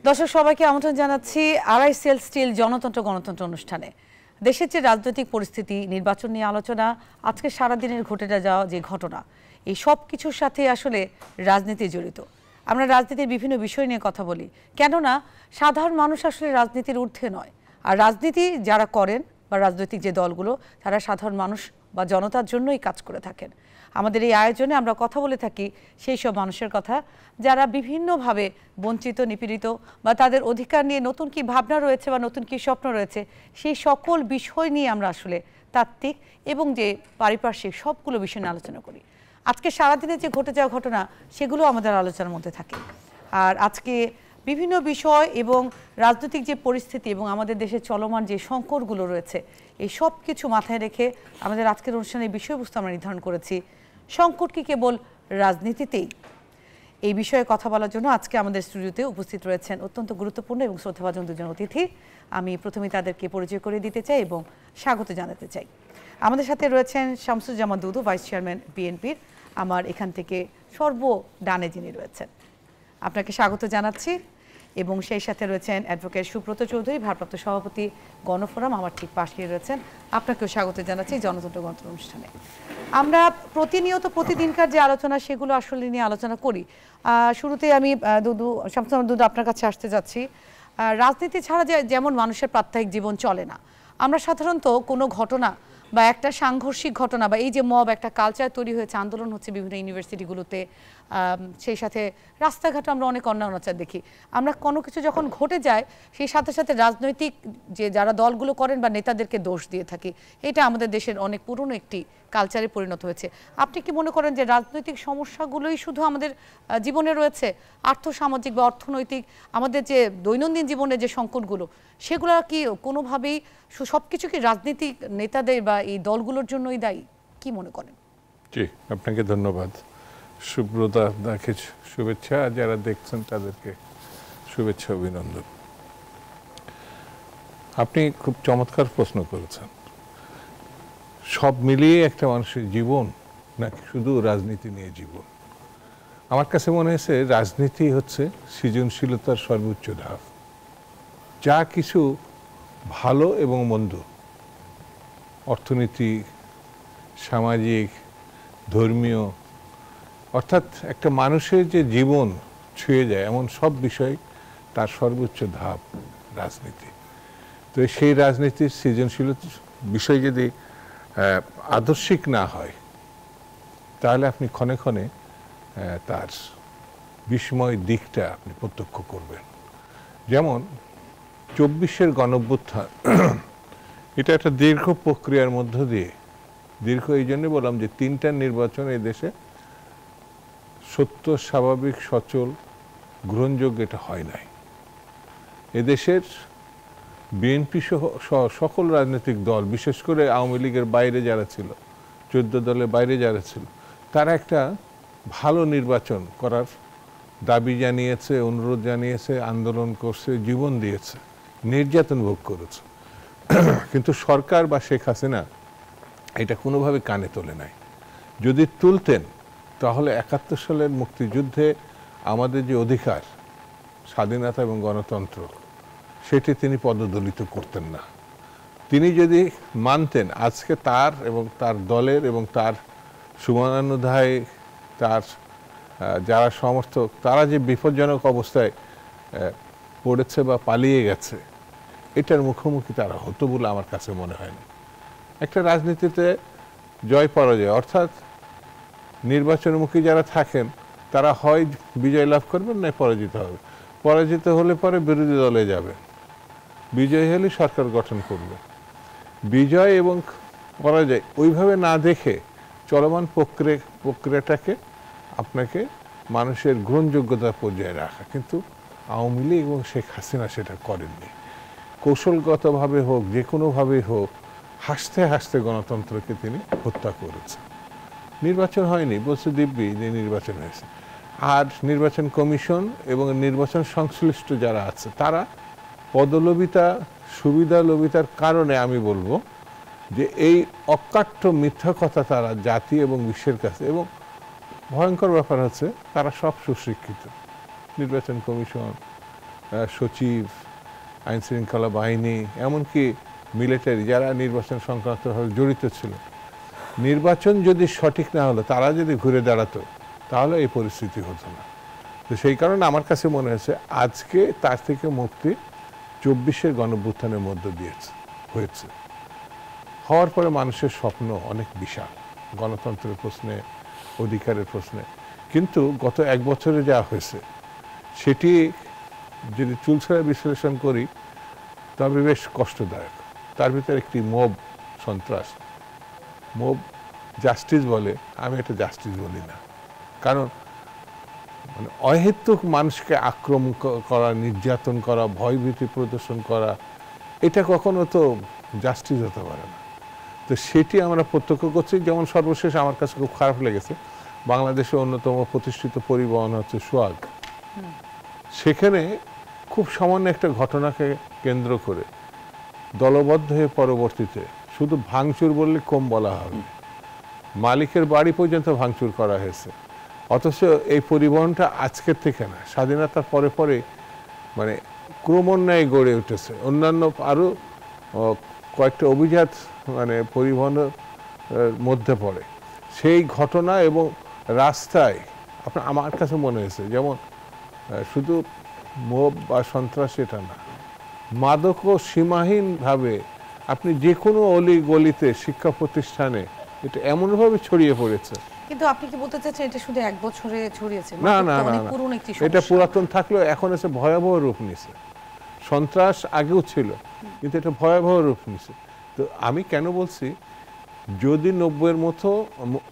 দর্শক সবাইকে আমন্ত্রণ জানাচ্ছি আরআইসিএল স্টিল জনতন্ত্র গণতন্ত্র অনুষ্ঠানে। দেশের যে রাজনৈতিক পরিস্থিতি, নির্বাচন নিয়ে আলোচনা, আজকে সারাদিনের ঘটে যাওয়া যে ঘটনা, এই সব কিছুর সাথে আসলে রাজনীতি জড়িত। আমরা রাজনীতির বিভিন্ন বিষয় নিয়ে কথা বলি, কেননা সাধারণ মানুষ আসলে রাজনীতির ঊর্ধ্বে নয়। আর রাজনীতি যারা করেন বা রাজনৈতিক যে দলগুলো, তারা সাধারণ মানুষ বা জনতার জন্যই কাজ করে থাকেন। আমাদের এই আয়োজনে আমরা কথা বলে থাকি সেই সব মানুষের কথা যারা বিভিন্নভাবে বঞ্চিত, নিপীড়িত বা তাদের অধিকার নিয়ে নতুন কি ভাবনা রয়েছে বা নতুন কি স্বপ্ন রয়েছে, সেই সকল বিষয় নিয়ে আমরা আসলে তাত্ত্বিক এবং যে পারিপার্শ্বিক সবগুলো বিষয় নিয়ে আলোচনা করি। আজকে সারাদিনে যে ঘটে যাওয়া ঘটনা, সেগুলো আমাদের আলোচনার মধ্যে থাকে। আর আজকে বিভিন্ন বিষয় এবং রাজনৈতিক যে পরিস্থিতি এবং আমাদের দেশে চলমান যে সংকটগুলো রয়েছে, এই সব কিছু মাথায় রেখে আমাদের আজকের অনুষ্ঠানের বিষয়বস্তু আমরা নির্ধারণ করেছি সংকট কি কেবল রাজনীতিতেই। এই বিষয়ে কথা বলার জন্য আজকে আমাদের স্টুডিওতে উপস্থিত রয়েছেন অত্যন্ত গুরুত্বপূর্ণ এবং শ্রদ্ধাভাজন দুজন অতিথি। আমি প্রথমে তাদেরকে পরিচয় করে দিতে চাই এবং স্বাগত জানাতে চাই। আমাদের সাথে রয়েছেন শামসুজ্জামান দুদু, ভাইস চেয়ারম্যান বিএনপির, আমার এখান থেকে সর্বডানে যিনি রয়েছেন, আপনাকে স্বাগত জানাচ্ছি। এবং সেই সাথে রয়েছেন অ্যাডভোকেট সুব্রত চৌধুরী, ভারপ্রাপ্ত সভাপতি গণফোরাম, আমার ঠিক পাশে রয়েছেন, আপনাকেও স্বাগত জানাচ্ছি জনতন্ত্র গণতন্ত্র অনুষ্ঠানে। আমরা প্রতিনিয়ত প্রতিদিনকার যে আলোচনা, সেগুলো আসলে নিয়ে আলোচনা করি। শুরুতে আমি শামসুজ্জামান দুদু আপনার কাছে আসতে যাচ্ছি। রাজনীতি ছাড়া যেমন মানুষের প্রাত্যহিক জীবন চলে না, আমরা সাধারণত কোনো ঘটনা বা একটা সাংঘর্ষিক ঘটনা বা এই যে মব, একটা কালচার তৈরি হয়েছে, আন্দোলন হচ্ছে বিভিন্ন ইউনিভার্সিটিগুলোতে, সেই সাথে রাস্তাঘাটে আমরা অনেক অন্যায় অনাচার দেখি। আমরা কোনো কিছু যখন ঘটে যায়, সেই সাথে সাথে রাজনৈতিক যে যারা দলগুলো করেন বা নেতাদেরকে দোষ দিয়ে থাকি। এটা আমাদের দেশের অনেক পুরনো একটি কালচারে পরিণত হয়েছে। আপনি কি মনে করেন যে রাজনৈতিক সমস্যাগুলোই শুধু আমাদের জীবনে রয়েছে, আর্থসামাজিক বা অর্থনৈতিক আমাদের যে দৈনন্দিন জীবনের যে সংকটগুলো, সেগুলো কি কোনোভাবেই সব কিছু কি রাজনীতিক নেতাদের বা এই দলগুলোর জন্যই দায়ী? কি মনে করেন? জি, আপনাকে ধন্যবাদ। সুব্রতা দাকে শুভেচ্ছা, যারা দেখছেন তাদেরকে শুভেচ্ছা, অভিনন্দন। আপনি খুব চমৎকার প্রশ্ন করেছেন। সব মিলিয়ে একটা মানুষের জীবন নাকি শুধু রাজনীতি নিয়ে জীবন? আমার কাছে মনে হয়েছে রাজনীতি হচ্ছে সৃজনশীলতার সর্বোচ্চ ধাপ। যা কিছু ভালো এবং মন্দ, অর্থনীতি, সামাজিক, ধর্মীয়, অর্থাৎ একটা মানুষের যে জীবন ছুঁয়ে যায় এমন সব বিষয়, তার সর্বোচ্চ ধাপ রাজনীতি। তো সেই রাজনীতির সৃজনশীলতার বিষয় যদি আদর্শিক না হয়, তাহলে আপনি ক্ষণে ক্ষণে তার বিস্ময় দিকটা আপনি প্রত্যক্ষ করবেন। যেমন 24-এর গণঅভ্যুত্থান, এটা একটা দীর্ঘ প্রক্রিয়ার মধ্য দিয়ে, দীর্ঘ এই জন্য বললাম যে 3টা নির্বাচন এই দেশে সত্য, স্বাভাবিক, সচল, গ্রহণযোগ্য এটা হয় নাই। এদেশের বিএনপি সহ সকল রাজনৈতিক দল, বিশেষ করে আওয়ামী লীগের বাইরে যারা ছিল, 14 দলের বাইরে যারা ছিল, তারা একটা ভালো নির্বাচন করার দাবি জানিয়েছে, অনুরোধ জানিয়েছে, আন্দোলন করছে, জীবন দিয়েছে, নির্যাতন ভোগ করেছে। কিন্তু সরকার বা শেখ হাসিনা এটা কোনোভাবে কানে তোলে নাই। যদি তুলতেন, তাহলে 71 সালের মুক্তিযুদ্ধে আমাদের যে অধিকার, স্বাধীনতা এবং গণতন্ত্র, সেটি তিনি পদদলিত করতেন না। তিনি যদি মানতেন, আজকে তার এবং তার দলের এবং তার শুভানুধ্যায়ী তার যারা সমর্থক, তারা যে বিপজ্জনক অবস্থায় পড়েছে বা পালিয়ে গেছে, এটার মুখোমুখি তারা হতো বলে আমার কাছে মনে হয় না। একটা রাজনীতিতে জয় পরাজয়, অর্থাৎ নির্বাচনমুখী যারা থাকেন, তারা হয় বিজয় লাভ করবেন, না পরাজিত হবে। পরাজিত হলে পরে বিরোধী দলে যাবে, বিজয় হলে সরকার গঠন করবে। বিজয় এবং পরাজয় ওইভাবে না দেখে চলমান প্রক্রিয়াটাকে আপনাকে মানুষের গ্রহণযোগ্যতার পর্যায়ে রাখা। কিন্তু আওয়ামী লীগ এবং শেখ হাসিনা সেটা করেননি। কৌশলগতভাবে হোক, যে কোনোভাবে হোক, হাসতে হাসতে গণতন্ত্রকে তিনি হত্যা করেছেন। নির্বাচন হয়নি, বলছে দিব্যি যে নির্বাচন হয়েছে। আর নির্বাচন কমিশন এবং নির্বাচন সংশ্লিষ্ট যারা আছে, তারা পদলোভিতা, সুবিধা লোভিতার কারণে আমি বলবো যে এই অকাট্য মিথ্যা কথা তারা জাতি এবং বিশ্বের কাছে, এবং ভয়ঙ্কর ব্যাপার হচ্ছে তারা সব সুশিক্ষিত। নির্বাচন কমিশন, সচিব, আইন শৃঙ্খলা বাহিনী, এমনকি মিলিটারি যারা নির্বাচন সংক্রান্তভাবে জড়িত ছিল, নির্বাচন যদি সঠিক না হলো, তারা যদি ঘুরে দাঁড়াতো, তাহলে এই পরিস্থিতি হতো না। তো সেই কারণে আমার কাছে মনে হয়েছে আজকে তার থেকে মুক্তি 24-এর গণঅভ্যুত্থানের মধ্য দিয়েছে হয়েছে। হওয়ার পরে মানুষের স্বপ্ন অনেক বিশাল গণতন্ত্রের প্রশ্নে, অধিকারের প্রশ্নে, কিন্তু গত 1 বছরে যা হয়েছে সেটি যদি চুলছাড়া বিশ্লেষণ করি তবে বেশ কষ্টদায়ক। তার ভিতরে একটি মব সন্ত্রাস, মব জাস্টিস বলে, আমি এটা জাস্টিস বলি না। কারণ মানে অহেতুক মানুষকে আক্রমণ করা, নির্যাতন করা, ভয়ভীতি প্রদর্শন করা, এটা কখনো তো জাস্টিস হতে পারে না। তো সেটি আমরা প্রত্যক্ষ করছি। যেমন সর্বশেষ আমার কাছে খুব খারাপ লেগেছে, বাংলাদেশের অন্যতম প্রতিষ্ঠিত পরিবহন হচ্ছে সোহাগ, সেখানে খুব সামান্য একটা ঘটনাকে কেন্দ্র করে দলবদ্ধ হয়ে পরবর্তীতে শুধু ভাঙচুর বললে কম বলা হবে, মালিকের বাড়ি পর্যন্ত ভাঙচুর করা হয়েছে। অথচ এই পরিবহনটা আজকের থেকে না, স্বাধীনতার পরে পরে মানে ক্রমান্বয়ে গড়ে উঠেছে। অন্যান্য আরও কয়েকটা অভিজাত মানে পরিবহনের মধ্যে পড়ে। সেই ঘটনা এবং রাস্তায় আমার কাছে মনে হয়েছে যেমন শুধু মব বা সন্ত্রাস এটা না, মাদকও সীমাহীনভাবে আপনি যে কোনো অলি গলিতে, শিক্ষা প্রতিষ্ঠানে এটা এমনভাবে ছড়িয়ে পড়েছে। কিন্তু আপনি কি বলতে চাচ্ছেন এটা শুধু 1 বছরে ছড়িয়েছে? না না না, এটা পুরাতন থাকলেও এখন এসে ভয়াবহ রূপ নিছে। সন্ত্রাস আগেও ছিল, কিন্তু এটা ভয়াবহ রূপ নিছে। তো আমি কেন বলছি, যদি 90-এর মতো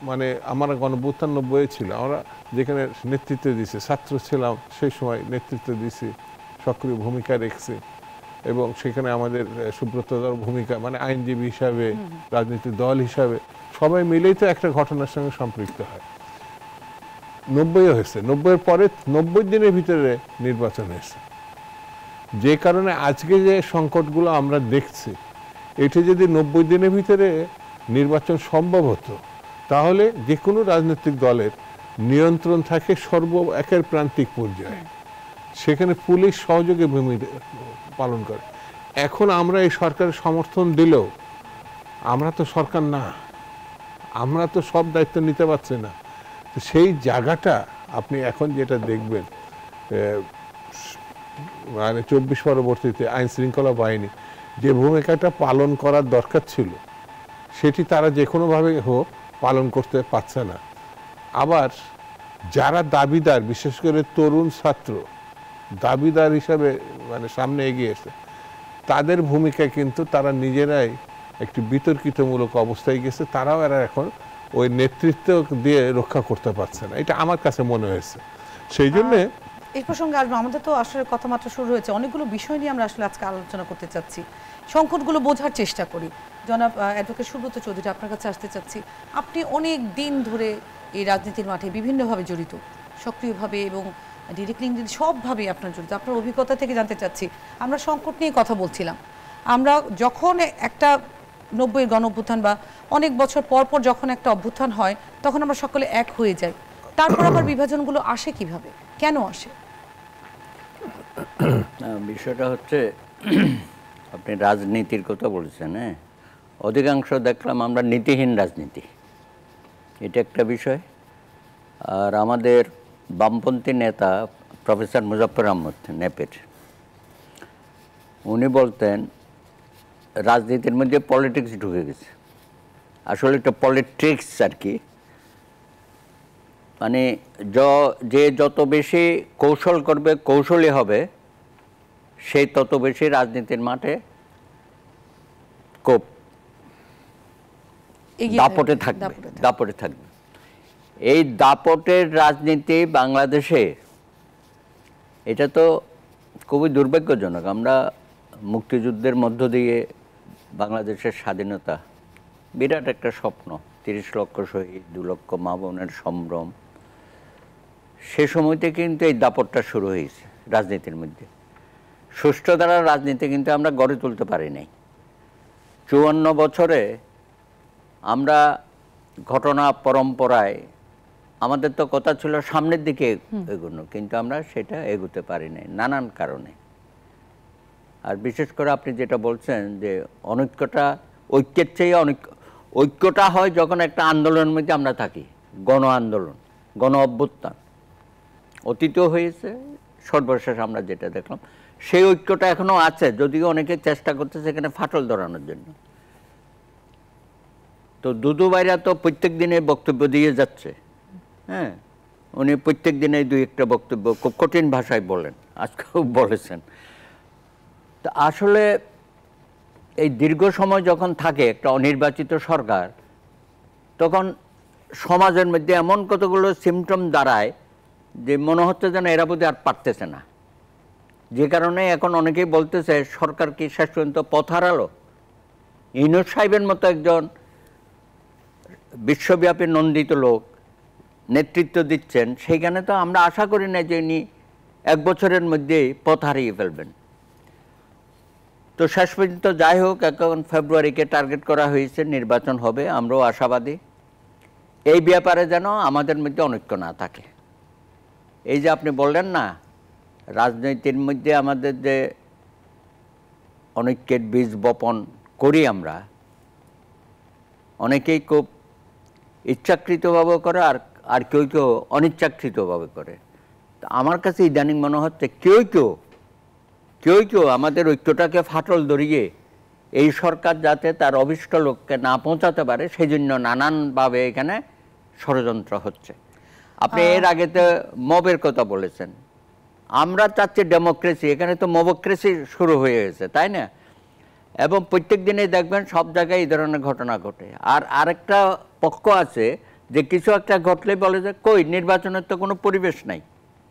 মানে আমার গণঅভ্যুত্থান 90-এ ছিল, আমরা যেখানে নেতৃত্ব দিয়েছি, ছাত্র ছিলাম সেই সময়, নেতৃত্ব দিয়েছি, সক্রিয় ভূমিকা রেখেছি, এবং সেখানে আমাদের সুব্রতদার ভূমিকা মানে আইনজীবী হিসাবে, রাজনৈতিক দল হিসাবে সবাই মিলেই তো একটা ঘটনার সঙ্গে সম্পৃক্ত হয়। 90-এ হয়েছে, 90-এর পরে 90 দিনের ভিতরে নির্বাচন হয়েছে, যে কারণে আজকে যে সংকটগুলো আমরা দেখছি, এটা যদি 90 দিনের ভিতরে নির্বাচন সম্ভব হতো, তাহলে যে কোনো রাজনৈতিক দলের নিয়ন্ত্রণ থাকে একের প্রান্তিক পর্যায়ে, সেখানে পুলিশ সহযোগী ভূমিকা পালন করে। এখন আমরা এই সরকারের সমর্থন দিলেও আমরা তো সরকার না, আমরা তো সব দায়িত্ব নিতে পারছি না। তো সেই জায়গাটা আপনি এখন যেটা দেখবেন, মানে 24 পরবর্তীতে আইন শৃঙ্খলা বাহিনী যে ভূমিকাটা পালন করার দরকার ছিল, সেটি তারা যে কোনোভাবে হোক পালন করতে পারছে না। আবার যারা দাবিদার, বিশেষ করে তরুণ ছাত্র দাবিদার হিসাবে মানে সামনে এগিয়ে এসে, তাদের ভূমিকা কিন্তু তারা নিজেরাই একটি বিতর্কিতমূলক অবস্থায় গেছে। তারাও এরা এখন ওই নেতৃত্ব দিয়ে রক্ষা করতে পারছে না, এটা আমার কাছে মনে হয়েছে। সেই জন্যে এই প্রসঙ্গে আসবো, আমাদের তো আসলে কথা মাত্র শুরু হয়েছে, অনেকগুলো বিষয় নিয়ে আমরা আসলে আজকে আলোচনা করতে চাচ্ছি, সংকটগুলো বোঝার চেষ্টা করি। জনাব অ্যাডভোকেট সুব্রত চৌধুরী, আপনার কাছে আসতে চাচ্ছি। আপনি অনেক দিন ধরে এই রাজনীতির মাঠে বিভিন্নভাবে জড়িত, সক্রিয়ভাবে এবং ডিরেক্টলি সবভাবে আপনার জড়িত। আপনার অভিজ্ঞতা থেকে জানতে চাচ্ছি, আমরা সংকট নিয়ে কথা বলছিলাম, আমরা যখন একটা 90-এর গণঅভ্যুত্থান বা অনেক বছর পর পর যখন একটা অভ্যুত্থান হয়, তখন আমরা সকলে এক হয়ে যাই। তারপর আবার বিভাজনগুলো আসে কিভাবে, কেন আসে? বিষয়টা হচ্ছে, আপনি রাজনীতির কথা বলছেন, হ্যাঁ, অধিকাংশ দেখলাম আমরা নীতিহীন রাজনীতি, এটা একটা বিষয়। আর আমাদের বামপন্থী নেতা প্রফেসর মুজাফফর আহমদ নেপের, উনি বলতেন রাজনীতির মধ্যে পলিটিক্স ঢুকে গেছে। আসলে এটা পলিটিক্স আর কি, মানে যে যত বেশি কৌশল করবে, কৌশলী হবে, সে তত বেশি রাজনীতির মাঠে খুব দাপটে থাকবে। এই দাপটের রাজনীতি বাংলাদেশে, এটা তো খুবই দুর্ভাগ্যজনক। আমরা মুক্তিযুদ্ধের মধ্য দিয়ে বাংলাদেশের স্বাধীনতা, বিরাট একটা স্বপ্ন, 30 লক্ষ শহীদ, 2 লক্ষ মা বোনের সম্ভ্রম, সে সময়তে কিন্তু এই দাপটটা শুরু হয়েছে রাজনীতির মধ্যে। সুষ্ঠু দ্বারা রাজনীতি কিন্তু আমরা গড়ে তুলতে পারি নাই। 54 বছরে আমরা ঘটনা পরম্পরায়, আমাদের তো কথা ছিল সামনের দিকে এগোনো, কিন্তু আমরা সেটা এগোতে পারি নাই নানান কারণে। আর বিশেষ করে আপনি যেটা বলছেন যে অনৈক্যটা ঐক্যের চেয়ে ঐক্যটা হয় যখন একটা আন্দোলনের মধ্যে আমরা থাকি, গণ আন্দোলন, গণ অভ্যুত্থান। অতীতেও হয়েছে, সর্বশেষ আমরা যেটা দেখলাম সেই ঐক্যটা এখনো আছে, যদিও অনেকে চেষ্টা করতেছে এখানে ফাটল ধরানোর জন্য। তো দুদু ভাইরা তো প্রত্যেক দিনে বক্তব্য দিয়ে যাচ্ছে, হ্যাঁ, উনি প্রত্যেক দিনে দুই একটা বক্তব্য খুব কঠিন ভাষায় বলেন, আজকেও বলেছেন। তা আসলে এই দীর্ঘ সময় যখন থাকে একটা অনির্বাচিত সরকার, তখন সমাজের মধ্যে এমন কতগুলো সিমটম দাঁড়ায় যে মনে হচ্ছে যেন এরা বোধহয় আর পারতেছে না। যে কারণে এখন অনেকেই বলতেছে সরকার কি শেষ পর্যন্ত পথ হারালো। ইউনূস সাহেবের মতো একজন বিশ্বব্যাপী নন্দিত লোক নেতৃত্ব দিচ্ছেন, সেইখানে তো আমরা আশা করি না যে ইনি 1 বছরের মধ্যেই পথ হারিয়ে ফেলবেন। তো শেষ পর্যন্ত যাই হোক, এখন ফেব্রুয়ারিকে টার্গেট করা হয়েছে, নির্বাচন হবে, আমরাও আশাবাদী। এই ব্যাপারে যেন আমাদের মধ্যে অনৈক্য না থাকে। এই যে আপনি বললেন না, রাজনীতির মধ্যে আমাদের যে অনৈক্যের বীজ বপন করি আমরা, অনেকেই খুব ইচ্ছাকৃতভাবে করে, আর কেউ কেউ অনিচ্ছাকৃতভাবে করে। তা আমার কাছে ইদানিং মনে হচ্ছে কেউ কেউ আমাদের ঐক্যটাকে ফাটল ধরিয়ে এই সরকার যাতে তার অভিষ্ট লোককে না পৌঁছাতে পারে সেই জন্য নানানভাবে এখানে ষড়যন্ত্র হচ্ছে। আপনি এর আগে তো মবের কথা বলেছেন, আমরা চাচ্ছি ডেমোক্রেসি, এখানে তো মবক্রেসি শুরু হয়ে গেছে, তাই না? এবং প্রত্যেক দিনেই দেখবেন সব জায়গায় এই ধরনের ঘটনা ঘটে। আর আরেকটা পক্ষ আছে যে কিছু একটা ঘটলেই বলে যে কই নির্বাচনের তো কোনো পরিবেশ নাই,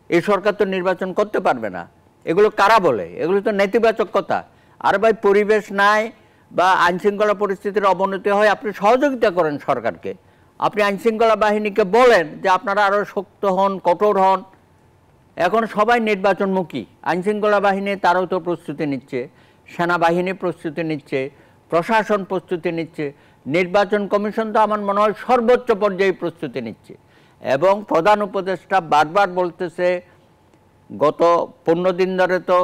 এই সরকার তো নির্বাচন করতে পারবে না। এগুলো কারা বলে? এগুলো তো নেতিবাচক কথা। আর ভাই পরিবেশ নাই বা আইনশৃঙ্খলা পরিস্থিতির অবনতি হয়, আপনি সহযোগিতা করেন সরকারকে, আপনি আইনশৃঙ্খলা বাহিনীকে বলেন যে আপনারা আরও শক্ত হন, কঠোর হন। এখন সবাই নির্বাচনমুখী, আইনশৃঙ্খলা বাহিনী তারাও তো প্রস্তুতি নিচ্ছে, সেনাবাহিনী প্রস্তুতি নিচ্ছে, প্রশাসন প্রস্তুতি নিচ্ছে, নির্বাচন কমিশন তো আমার মনে হয় সর্বোচ্চ পর্যায়ে প্রস্তুতি নিচ্ছে। এবং প্রধান উপদেষ্টা বারবার বলতেছে, গত 15 দিন ধরে তো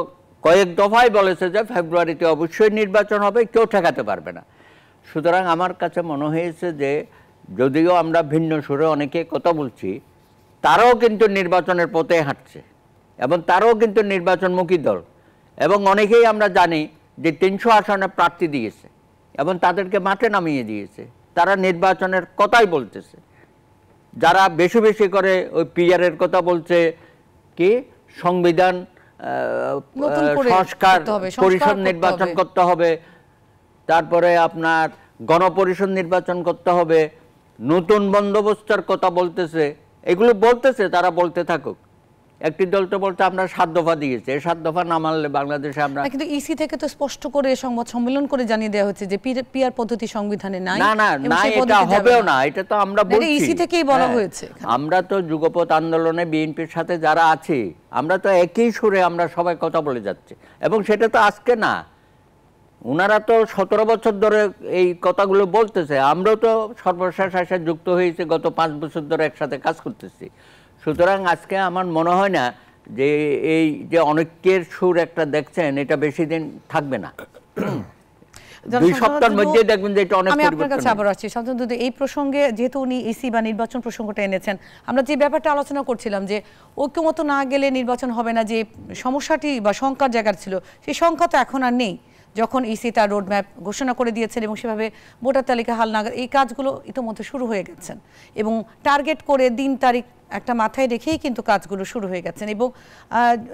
কয়েক দফায় বলেছে যে ফেব্রুয়ারিতে অবশ্যই নির্বাচন হবে, কেউ ঠেকাতে পারবে না। সুতরাং আমার কাছে মনে হয়েছে যে যদিও আমরা ভিন্ন সুরে অনেকে কথা বলছি, তারাও কিন্তু নির্বাচনের পথে হাঁটছে এবং তারাও কিন্তু নির্বাচনমুখী দল। এবং অনেকেই আমরা জানি যে 300 আসনে প্রার্থী দিয়েছে এবং তাদেরকে মাঠে নামিয়ে দিয়েছে, তারা নির্বাচনের কথাই বলতেছে। যারা বেশি বেশি করে ওই পিআরের কথা বলছে, কি সংবিধান সংস্কার, পরিষদ নির্বাচন করতে হবে, তারপরে আপনার গণপরিষদ নির্বাচন করতে হবে, নতুন বন্দোবস্তের কথা বলতেছে, এগুলো বলতেছে, তারা বলতে থাকুক। একটি দল তো বলতে আমরা 7 দফা দিয়েছে, 7 দফা না মানলে বাংলাদেশে আমরা, কিন্তু ইসি থেকে তো স্পষ্ট করে সংবাদ সম্মেলন করে জানিয়ে দেওয়া হচ্ছে যে পিআর পদ্ধতি সংবিধানে নাই। না না না, এটা হবেও না, এটা তো আমরা বলছি, ইসি থেকেই বলা হয়েছে। আমরা তো যুগপৎ আন্দোলনে বিএনপির সাথে যারা আছি, আমরা তো একই সুরে আমরা সবাই কথা বলে যাচ্ছি। এবং সেটা তো আজকে না, ওনারা তো 17 বছর ধরে এই কথাগুলো বলতেছে, আমরাও তো সর্বশেষ এসে যুক্ত হয়েছে, গত 5 বছর ধরে একসাথে কাজ করতেছি। সুতরাং আজকে আমার মনে হয় না যে এই যে অনৈক্যের সুর একটা দেখছেন, এটা বেশি দিন থাকবে না, 2 সপ্তাহের মধ্যে দেখবেন যে এটা অনেক পরিবর্তন। আমি আপনার কাছে আবার আসছি শামসুদ্দৌলা, এই প্রসঙ্গে যেহেতু উনি ইসি বা নির্বাচন প্রসঙ্গটা এনেছেন, আমরা যে ব্যাপারটা আলোচনা করছিলাম যে ঐক্যমত না গেলে নির্বাচন হবে না, যে সমস্যাটি বা শঙ্কার জায়গা ছিল, সেই শঙ্কা তো এখন আর নেই, যখন ইসি তার রোডম্যাপ ঘোষণা করে দিয়েছেন এবং সেভাবে ভোটার তালিকা হালনাগাদ এই কাজগুলো ইতিমধ্যে শুরু হয়ে গেছেন এবং টার্গেট করে দিন তারিখ একটা মাথায় রেখেই কিন্তু কাজগুলো শুরু হয়ে গেছেন। এবং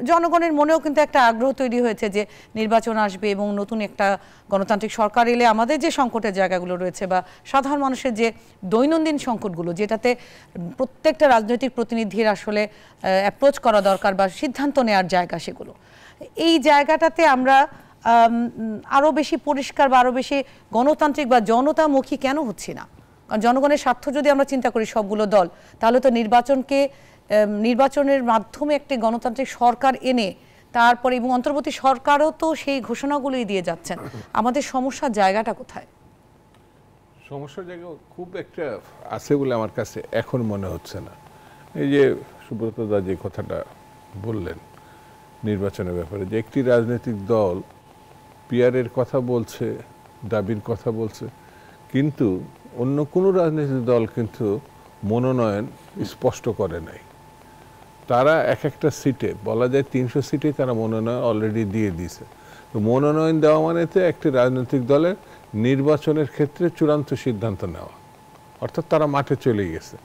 জনগণের মনেও কিন্তু একটা আগ্রহ তৈরি হয়েছে যে নির্বাচন আসবে এবং নতুন একটা গণতান্ত্রিক সরকার এলে আমাদের যে সংকটের জায়গাগুলো রয়েছে বা সাধারণ মানুষের যে দৈনন্দিন সংকটগুলো, যেটাতে প্রত্যেকটা রাজনৈতিক প্রতিনিধির আসলে অ্যাপ্রোচ করা দরকার বা সিদ্ধান্ত নেওয়ার জায়গা, সেগুলো এই জায়গাটাতে আমরা আরও বেশি পরিষ্কার বা আরও বেশি গণতান্ত্রিক বা জনতামুখী কেন হচ্ছি না? কারণ জনগণের স্বার্থ যদি আমরা চিন্তা করি সবগুলো দল, তাহলে তো নির্বাচনের মাধ্যমে একটি গণতান্ত্রিক সরকার এনে তারপরে এবং অন্তর্বর্তী সরকারও তো সেই ঘোষণাগুলোই দিয়ে যাচ্ছেন। আমাদের সমস্যার জায়গাটা কোথায়? সমস্যার জায়গা খুব একটা আছে বলে আমার কাছে এখন মনে হচ্ছে না। এই যে সুব্রত দা যে কথাটা বললেন নির্বাচনের ব্যাপারে, যে একটি রাজনৈতিক দল পিয়ারের কথা বলছে, দাবির কথা বলছে, কিন্তু অন্য কোনো রাজনৈতিক দল কিন্তু মনোনয়ন স্পষ্ট করে নাই। তারা এক একটা সিটে, বলা যায় 300 সিটে তারা মনোনয়ন অলরেডি দিয়ে দিয়েছে। তো মনোনয়ন দেওয়া মানে তো একটি রাজনৈতিক দলের নির্বাচনের ক্ষেত্রে চূড়ান্ত সিদ্ধান্ত নেওয়া, অর্থাৎ তারা মাঠে চলে গেছে।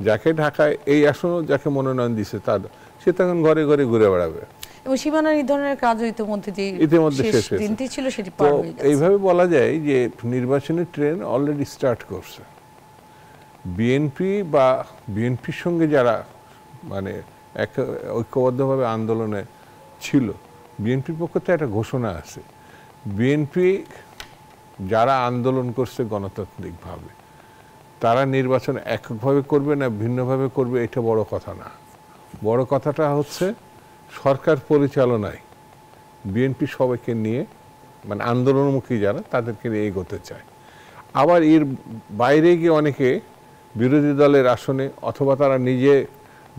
যাকে ঢাকায় এই আসনে যাকে মনোনয়ন দিছে তার, সে তখন ঘরে ঘরে ঘুরে বেড়াবে। এবং সীমানা নির্ধারণের কাজও ইতিমধ্যে শেষ হয়েছে। দিনটি ছিল সেটি পার হয়ে গেছে। এইভাবে বলা যায় যে নির্বাচনী ট্রেন অলরেডি স্টার্ট করছে। বিএনপি বা বিএনপির সঙ্গে যারা মানে এক ঐক্যবদ্ধভাবে আন্দোলনে ছিল, বিএনপির পক্ষ থেকে একটা ঘোষণা আছে, বিএনপি যারা আন্দোলন করছে গণতান্ত্রিকভাবে, তারা নির্বাচন এককভাবে করবে না ভিন্নভাবে করবে, এটা বড় কথা না। বড় কথাটা হচ্ছে সরকার পরিচালনায় বিএনপি সবাইকে নিয়ে, মানে আন্দোলনমুখী যারা, তাদেরকে নিয়ে এগোতে চায়। আবার এর বাইরে গিয়ে অনেকে বিরোধী দলের আসনে অথবা তারা নিজে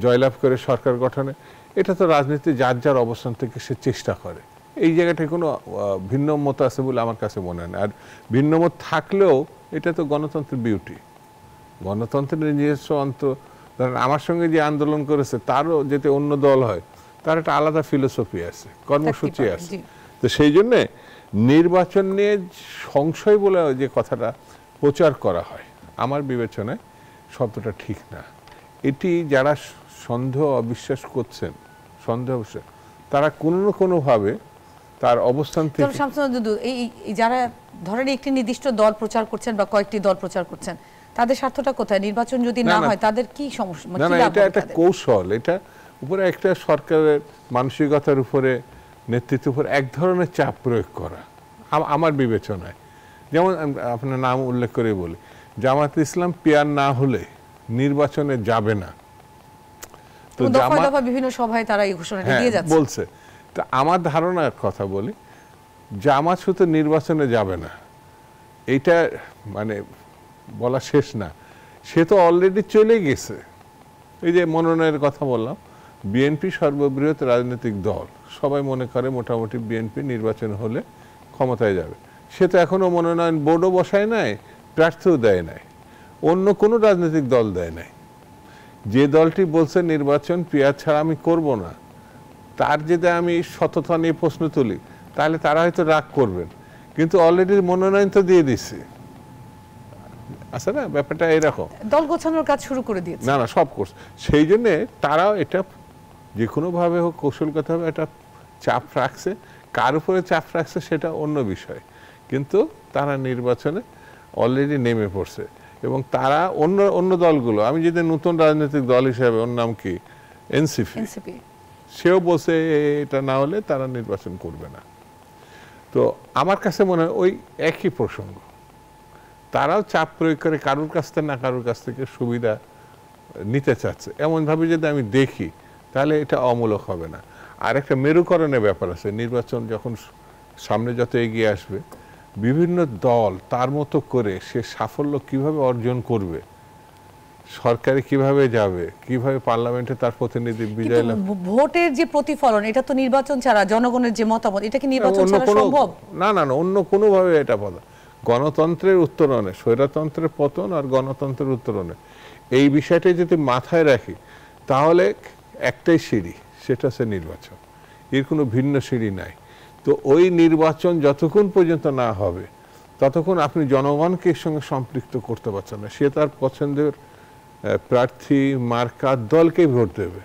জয়লাভ করে সরকার গঠনে, এটা তো রাজনীতি যার যার অবস্থান থেকে সে চেষ্টা করে। এই জায়গাটায় কোনো ভিন্ন মত আছে বলে আমার কাছে মনে হয় না। আর ভিন্ন মত থাকলেও এটা তো গণতন্ত্রের বিউটি। গণতন্ত্রের নিজস্ব ধরেন আমার সঙ্গে যে আন্দোলন করেছে তারও যাতে অন্য দল হয়, তার একটা আলাদা ফিলোসফি আছে, কর্মসূচি আছে। তো সেই জন্যে নির্বাচন নিয়ে সংশয় বলে যে কথাটা প্রচার করা হয়, আমার বিবেচনায় শব্দটা ঠিক না। এটি যারা সন্দেহ অবিশ্বাস করছেন, তারা কোনো না কোনোভাবে তার অবস্থান থেকে, এই যারা ধরেন একটি নির্দিষ্ট দল প্রচার করছেন বা কয়েকটি দল প্রচার করছেন, তাদের স্বার্থটা কোথায়? নির্বাচন যদি না হয় তাদের কি সমস্যা? না না, এটা একটা কৌশল। এটা উপরে একটা সরকারের মানসিকতার উপরে, নেতৃত্বের উপরে এক ধরনের চাপ প্রয়োগ করা আমার বিবেচনায়। যেমন আপনার নাম উল্লেখ করে বলি, জামায়াতে ইসলাম পিয়ার না হলে নির্বাচনে যাবে না, তো জামাত বিভিন্ন সভায় তারা এই ঘোষণাটা দিয়ে যাচ্ছে বলছে। তো আমার ধারণার কথা বলি, জামাত শুধু নির্বাচনে যাবে না এইটা মানে বলা শেষ না, সে তো অলরেডি চলে গেছে। এই যে মনোনয়নের কথা বললাম, বিএনপি সর্ববৃহৎ রাজনৈতিক দল, সবাই মনে করে মোটামুটি বিএনপি নির্বাচন হলে ক্ষমতায় যাবে। সে তো এখনো মনোনয়ন বোর্ডও বসায় নাই, প্রার্থীও দেয় নাই, অন্য কোনো রাজনৈতিক দল দেয় নাই। যে দলটি বলছে নির্বাচন পিয়ার ছাড়া আমি করব না, তার যদি আমি সততা নিয়ে প্রশ্ন তুলি তাহলে তারা হয়তো রাগ করবেন, কিন্তু অলরেডি মনোনয়ন তো দিয়ে দিচ্ছে। আছে না ব্যাপারটা এরকম, দল গোছানোর কাজ শুরু করে দিয়েছে। না না, সব করছে। সেই জন্য তারাও এটা যে কোনোভাবে হোক কৌশলগতভাবে একটা চাপ রাখছে। কার উপরে চাপ রাখছে সেটা অন্য বিষয়, কিন্তু তারা নির্বাচনে অলরেডি নেমে পড়ছে। এবং তারা অন্য দলগুলো, আমি যদি নতুন রাজনৈতিক দল হিসাবে, ওর নাম কি, এনসিপি, সেও বলছে এটা না হলে তারা নির্বাচন করবে না। তো আমার কাছে মনে হয় ওই একই প্রসঙ্গ, তারাও চাপ প্রয়োগ করে কারোর কাছ থেকে না কারোর কাছ থেকে সুবিধা নিতে চাচ্ছে। এমনভাবে যদি আমি দেখি তাহলে এটা অমূলক হবে না। আর একটা মেরুকরণের ব্যাপার আছে, নির্বাচন যখন সামনে যত এগিয়ে আসবে, বিভিন্ন দল তার মতো করে সে সাফল্য কিভাবে অর্জন করবে, সরকারে কিভাবে যাবে, কিভাবে পার্লামেন্টে তার প্রতিনিধি বিজয় লাভ। ভোটের যে প্রতিফলন, এটা তো নির্বাচন ছাড়া জনগণের যে মতামত, এটা কি নির্বাচন ছাড়া সম্ভব? না না না, অন্য কোনোভাবে এটা বলা। গণতন্ত্রের উত্তরণে, স্বৈরতন্ত্রের পতন আর গণতন্ত্রের উত্তরণে এই বিষয়টা যদি মাথায় রাখি, তাহলে একটাই সিঁড়ি, সেটা হচ্ছে নির্বাচন। এর কোনো ভিন্ন সিঁড়ি নাই। তো ওই নির্বাচন যতক্ষণ পর্যন্ত না হবে ততক্ষণ আপনি জনগণকে এর সঙ্গে সম্পৃক্ত করতে পারছেন না। সে তার পছন্দের প্রার্থী, মার্কা, দলকেই ভোট দেবে,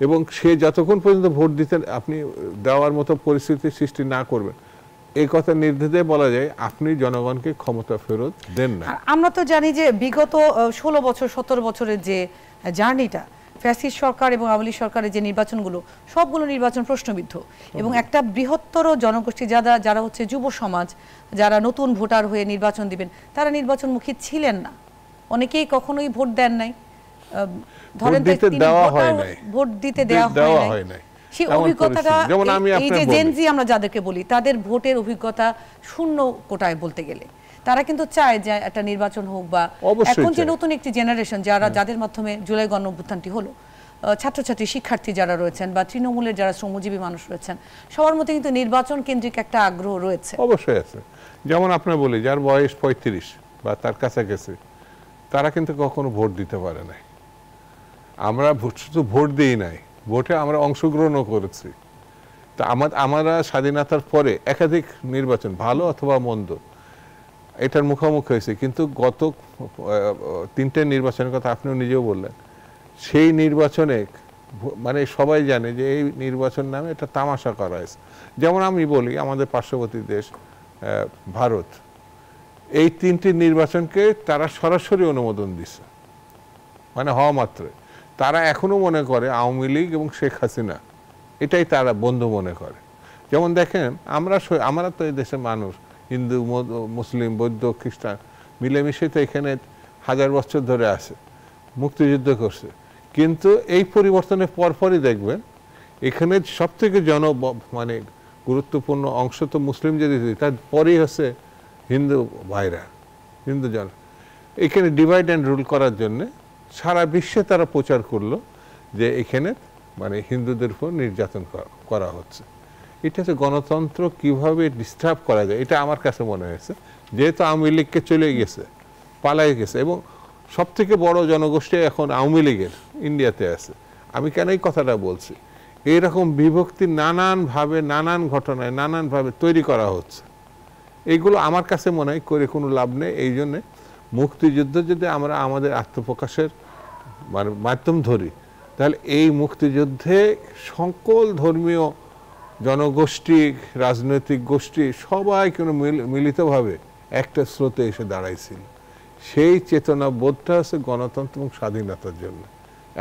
এবং সে যতক্ষণ পর্যন্ত ভোট দিতে আপনি দেওয়ার মতো পরিস্থিতির সৃষ্টি না করবেন, এই কথা নির্দ্বিধায় বলা যায় আপনি জনগণকে ক্ষমতা ফেরত দেন না। আমরা তো জানি যে বিগত 16 বছর 17 বছরের যে জার্নিটা, ফ্যাসিস্ট সরকার এবং আওয়ামী লীগ সরকারের যে নির্বাচনগুলো, সবগুলো নির্বাচন প্রশ্নবিদ্ধ। এবং একটা বৃহত্তর জনগোষ্ঠী যারা হচ্ছে যুব সমাজ, যারা নতুন ভোটার হয়ে নির্বাচন দিবেন, তারা নির্বাচনমুখী ছিলেন না। অনেকেই কখনোই ভোট দেন নাই, ধরেন ভোট দিতে দেওয়া হয় নাই। সেই অভিজ্ঞতাটা, এই যে জেনজি আমরা যাদেরকে বলি, তাদের ভোটের অভিজ্ঞতা শূন্য কোটায় বলতে গেলে। তারা কিন্তু চায় যে একটা নির্বাচন হোক, বা এখন যে নতুন একটি জেনারেশন যাদের মাধ্যমে জুলাই গণঅভ্যুত্থানটি হলো, ছাত্রছাত্রী শিক্ষার্থী যারা রয়েছেন বা তৃণমূলের যারা শ্রমজীবী মানুষ রয়েছেন সবার মধ্যে কিন্তু নির্বাচন কেন্দ্রিক একটা আগ্রহ রয়েছে। অবশ্যই আছে। যেমন আপনার বলি যার বয়স 35 বা তার কাছাকাছি তারা কিন্তু কখনো ভোট দিতে পারে নাই। আমরা শুধু ভোট দিই নাই, ভোটে আমরা অংশগ্রহণও করেছি। তা আমরা স্বাধীনতার পরে একাধিক নির্বাচন ভালো অথবা মন্দ এটার মুখোমুখি হয়েছে, কিন্তু গত 3টে নির্বাচনের কথা আপনিও নিজেও বললেন, সেই নির্বাচনে মানে সবাই জানে যে এই নির্বাচন নামে এটা তামাশা করা হয়েছে। যেমন আমি বলি আমাদের পার্শ্ববর্তী দেশ ভারত, এই 3টি নির্বাচনকে তারা সরাসরি অনুমোদন দিচ্ছে, মানে হওয়া মাত্র। তারা এখনো মনে করে আওয়ামী লীগ এবং শেখ হাসিনা এটাই তারা বন্ধু মনে করে। যেমন দেখেন আমরা তো এই দেশের মানুষ, হিন্দু মুসলিম বৌদ্ধ খ্রিস্টান মিলেমিশে তো এখানে 1000 বছর ধরে আছে, মুক্তিযুদ্ধ করছে। কিন্তু এই পরিবর্তনের পরপরই দেখবেন এখানে সব থেকে মানে গুরুত্বপূর্ণ অংশ তো মুসলিম যদি তারপরেই হচ্ছে হিন্দু ভাইরা, হিন্দু জন। এখানে ডিভাইড অ্যান্ড রুল করার জন্য সারা বিশ্বে তারা প্রচার করলো যে এখানে মানে হিন্দুদের উপর নির্যাতন করা হচ্ছে। এটা হচ্ছে গণতন্ত্র কিভাবে ডিস্টার্ব করা যায়, এটা আমার কাছে মনে হয়েছে। যেহেতু আওয়ামী লীগকে চলে গেছে, পালাই গেছে, এবং সব থেকে বড় জনগোষ্ঠী এখন আওয়ামী লীগের ইন্ডিয়াতে আছে। আমি কেন এই কথাটা বলছি, এইরকম বিভক্তি নানানভাবে নানান ঘটনায় নানানভাবে তৈরি করা হচ্ছে। এইগুলো আমার কাছে মনে হয় করে কোনো লাভ নেই। এই জন্যে মুক্তিযুদ্ধ যদি আমরা আমাদের আত্মপ্রকাশের মানে মাধ্যম ধরি, তাহলে এই মুক্তিযুদ্ধে সকল ধর্মীয় জনগোষ্ঠী রাজনৈতিক গোষ্ঠী সবাই কোনো মিলিতভাবে একটা স্রোতে এসে দাঁড়াইছিল। সেই চেতনা বোধটা আছে গণতন্ত্র এবং স্বাধীনতার জন্য,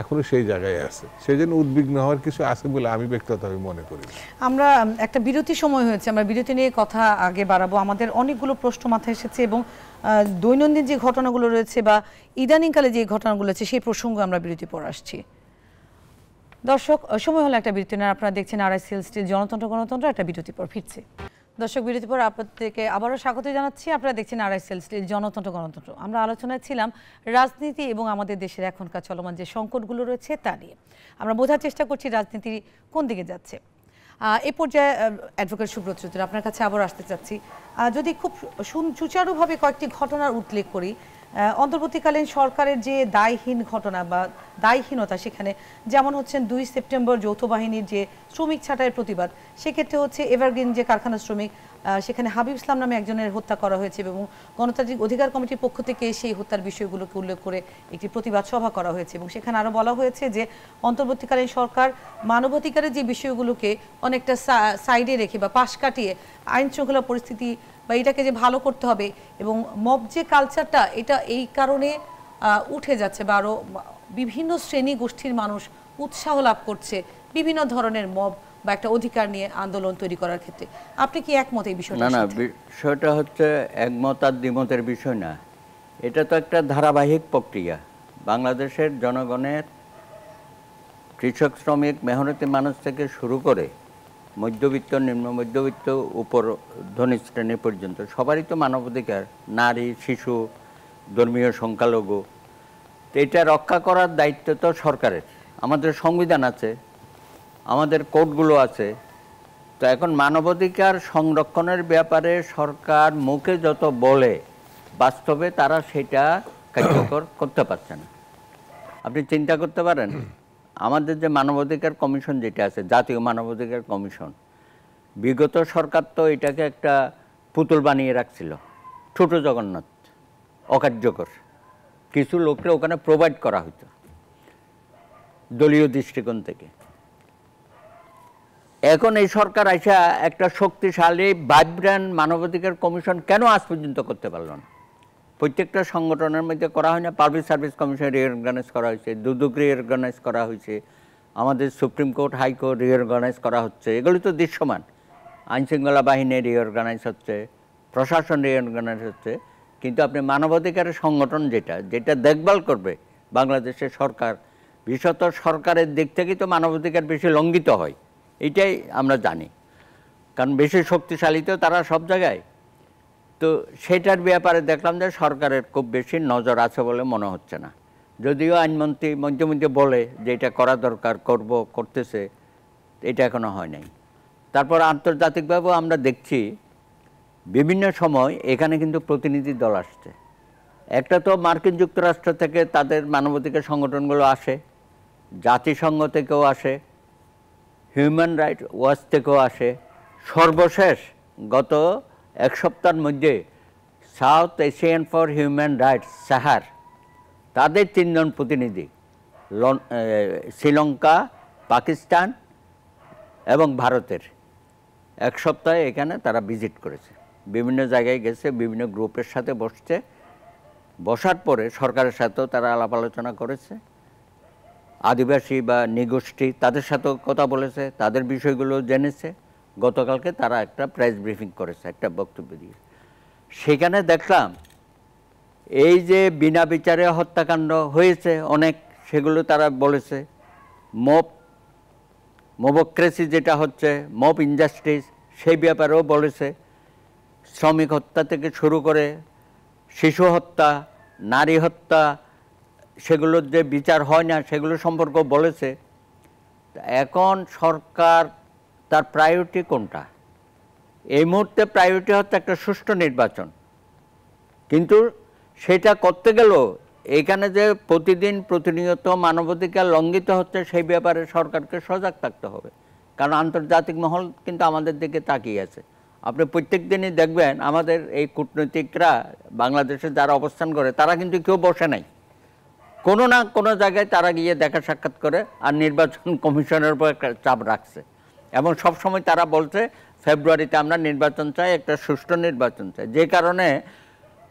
এখনো সেই জায়গায় আছে। সেই জন্য উদ্বিগ্ন হওয়ার কিছু আছে বলে আমি ব্যক্তিগতভাবে মনে করি। আমরা একটা বিরতি সময় হয়েছে, আমরা বিরতি নিয়ে কথা আগে বাড়াবো। আমাদের অনেকগুলো প্রশ্ন মাথায় এসেছে এবং দৈনন্দিন যে ঘটনাগুলো রয়েছে বা ইদানিংকালে যে ঘটনাগুলো আছে সেই প্রসঙ্গে আমরা বিরতি পর আসছি। দর্শক, সময় হলো একটা বিরতি নেওয়ার। আপনারা দেখছেন আরআইসিএল স্টিল জনতন্ত্র একটা বিরতি পর ফিরছে। দর্শক, বিরতি পর আপনাদেরকে আবারও স্বাগত জানাচ্ছি। আপনারা দেখছেন আরআইসিএল স্টিল জনতন্ত্র। আমরা আলোচনায় ছিলাম রাজনীতি এবং আমাদের দেশের এখনকার চলমান যে সংকটগুলো রয়েছে তা নিয়ে। আমরা বোঝার চেষ্টা করছি রাজনীতি কোন দিকে যাচ্ছে। এ পর্যায়ে অ্যাডভোকেট সুব্রত চৌধুরী, আপনার কাছে আবার আসতে চাচ্ছি। যদি খুব সুচারুভাবে কয়েকটি ঘটনার উল্লেখ করি, অন্তর্বর্তীকালীন সরকারের যে দায়হীন ঘটনা বা দায়হীনতা, সেখানে যেমন হচ্ছেন 2 সেপ্টেম্বর যৌথ বাহিনীর যে শ্রমিক ছাঁটাইয়ের প্রতিবাদ, সেক্ষেত্রে হচ্ছে এভারগ্রিন যে কারখানা শ্রমিক, সেখানে হাবিব ইসলাম নামে একজনের হত্যা করা হয়েছে এবং গণতান্ত্রিক অধিকার কমিটির পক্ষ থেকে সেই হত্যার বিষয়গুলোকে উল্লেখ করে একটি প্রতিবাদ সভা করা হয়েছে এবং সেখানে আরও বলা হয়েছে যে অন্তর্বর্তীকালীন সরকার মানবাধিকারের যে বিষয়গুলোকে অনেকটা সাইডে রেখে বা পাশ কাটিয়ে আইন শৃঙ্খলা পরিস্থিতি বা এটাকে যে ভালো করতে হবে এবং মব যে কালচারটা এটা এই কারণে উঠে যাচ্ছে বা আরও বিভিন্ন শ্রেণী গোষ্ঠীর মানুষ উৎসাহ লাভ করছে বিভিন্ন ধরনের মব বা একটা অধিকার নিয়ে আন্দোলন তৈরি করার ক্ষেত্রে। আপনি কি একমত এই বিষয়টা? না, বিষয়টা হচ্ছে একমত আর দ্বিমতের বিষয় না, এটা তো একটা ধারাবাহিক প্রক্রিয়া। বাংলাদেশের জনগণের কৃষক শ্রমিক মেহনতি মানুষ থেকে শুরু করে মধ্যবিত্ত নিম্ন মধ্যবিত্ত উপর ধনী শ্রেণী পর্যন্ত সবারই তো মানবাধিকার, নারী শিশু ধর্মীয় সংখ্যালঘু, তো এটা রক্ষা করার দায়িত্ব তো সরকারের। আমাদের সংবিধান আছে, আমাদের কোর্টগুলো আছে। তো এখন মানবাধিকার সংরক্ষণের ব্যাপারে সরকার মুখে যত বলে বাস্তবে তারা সেটা কার্যকর করতে পারছে না। আপনি চিন্তা করতে পারেন আমাদের যে মানবাধিকার কমিশন যেটা আছে, জাতীয় মানবাধিকার কমিশন, বিগত সরকার তো এটাকে একটা পুতুল বানিয়ে রাখছিল, ছোট জগন্নাথ, অকার্যকর। কিছু লোককে ওখানে প্রোভাইড করা হতো দলীয় দৃষ্টিকোণ থেকে। এখন এই সরকার আইসা একটা শক্তিশালী ভাইব্রেন্ট মানবাধিকার কমিশন কেন আজ পর্যন্ত করতে পারল না? প্রত্যেকটা সংগঠনের মধ্যে করা হয় না? পাবলিক সার্ভিস কমিশন রিঅর্গানাইজ করা হয়েছে, দুদক রিঅর্গানাইজ করা হয়েছে, আমাদের সুপ্রিম কোর্ট হাইকোর্ট রিঅর্গানাইজ করা হচ্ছে, এগুলি তো দৃশ্যমান। আইনশৃঙ্খলা বাহিনী রিঅর্গানাইজ হচ্ছে, প্রশাসন রিঅর্গানাইজ হচ্ছে, কিন্তু আপনি মানবাধিকারের সংগঠন যেটা দেখভাল করবে বাংলাদেশের সরকার, বিশেষত সরকারের দিক থেকেই তো মানবাধিকার বেশি লঙ্ঘিত হয়, এইটাই আমরা জানি, কারণ বেশি শক্তিশালী তো তারা সব জায়গায়। তো সেটার ব্যাপারে দেখলাম যে সরকারের খুব বেশি নজর আছে বলে মনে হচ্ছে না। যদিও আইনমন্ত্রী মধ্যে মধ্যে বলে যে এটা করা দরকার, করতেছে, এটা এখনো হয় নাই। তারপর আন্তর্জাতিকভাবেও আমরা দেখছি বিভিন্ন সময় এখানে কিন্তু প্রতিনিধি দল আসছে। একটা তো মার্কিন যুক্তরাষ্ট্র থেকে তাদের মানবাধিকার সংগঠনগুলো আসে, জাতিসংঘ থেকেও আসে, হিউম্যান রাইটস ওয়াচ থেকেও আসে। সর্বশেষ গত এক সপ্তাহের মধ্যে south Asian for human rights সাহার তাদের 3 জন প্রতিনিধি শ্রীলঙ্কা, পাকিস্তান এবং ভারতের এক সপ্তাহে এখানে তারা ভিজিট করেছে, বিভিন্ন জায়গায় গেছে, বিভিন্ন গ্রুপের সাথে বসছে। বসার পরে সরকারের সাথেও তারা আলাপ আলোচনা করেছে, আদিবাসী বা নৃগোষ্ঠী তাদের সাথেও কথা বলেছে, তাদের বিষয়গুলো জেনেছে। গতকালকে তারা একটা প্রেস ব্রিফিং করেছে, একটা বক্তব্য দিয়ে। সেখানে দেখলাম এই যে বিনা বিচারে হত্যাকাণ্ড হয়েছে অনেক, সেগুলো তারা বলেছে। মোবক্রেসি যেটা হচ্ছে, মব ইনজাস্টিস, সেই ব্যাপারেও বলেছে। শ্রমিক হত্যা থেকে শুরু করে শিশু হত্যা, নারী হত্যা, সেগুলোর যে বিচার হয় না সেগুলো সম্পর্কেও বলেছে। এখন সরকার তার প্রায়োরিটি কোনটা? এই মুহূর্তে প্রায়োরিটি হচ্ছে একটা সুষ্ঠু নির্বাচন, কিন্তু সেটা করতে গেলেও এখানে যে প্রতিনিয়ত মানবাধিকার লঙ্ঘিত হচ্ছে সেই ব্যাপারে সরকারকে সজাগ থাকতে হবে। কারণ আন্তর্জাতিক মহল কিন্তু আমাদের দিকে তাকিয়ে আছে। আপনি প্রত্যেক দিনই দেখবেন আমাদের এই কূটনৈতিকরা বাংলাদেশে যারা অবস্থান করে তারা কিন্তু কেউ বসে নাই, কোনো না কোনো জায়গায় তারা গিয়ে দেখা সাক্ষাৎ করে আর নির্বাচন কমিশনের উপর একটা চাপ রাখছে। এবং সবসময় তারা বলছে ফেব্রুয়ারিতে আমরা নির্বাচন চাই, একটা সুষ্ঠু নির্বাচন চাই। যে কারণে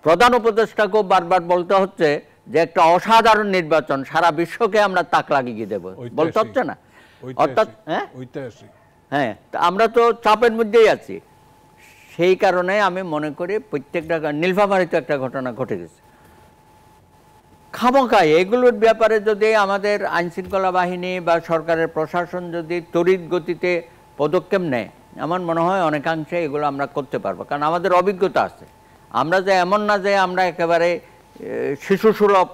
প্রধান উপদেষ্টাকেও বারবার বলতে হচ্ছে যে একটা অসাধারণ নির্বাচন, সারা বিশ্বকে আমরা তাক লাগিয়ে দেব, বলতে হচ্ছে না? অর্থাৎ হ্যাঁ, আমরা তো চাপের মধ্যেই আছি। সেই কারণে আমি মনে করি প্রত্যেকটা নীলফামারীতে একটা ঘটনা ঘটে গেছে, খামোখায় এগুলোর ব্যাপারে যদি আমাদের আইনশৃঙ্খলা বাহিনী বা সরকারের প্রশাসন যদি তড়িৎ গতিতে পদক্ষেপ নেয়, আমার মনে হয় অনেকাংশে এগুলো আমরা করতে পারবো। কারণ আমাদের অভিজ্ঞতা আছে। আমরা যে এমন না যে আমরা একেবারে শিশু সুলভ,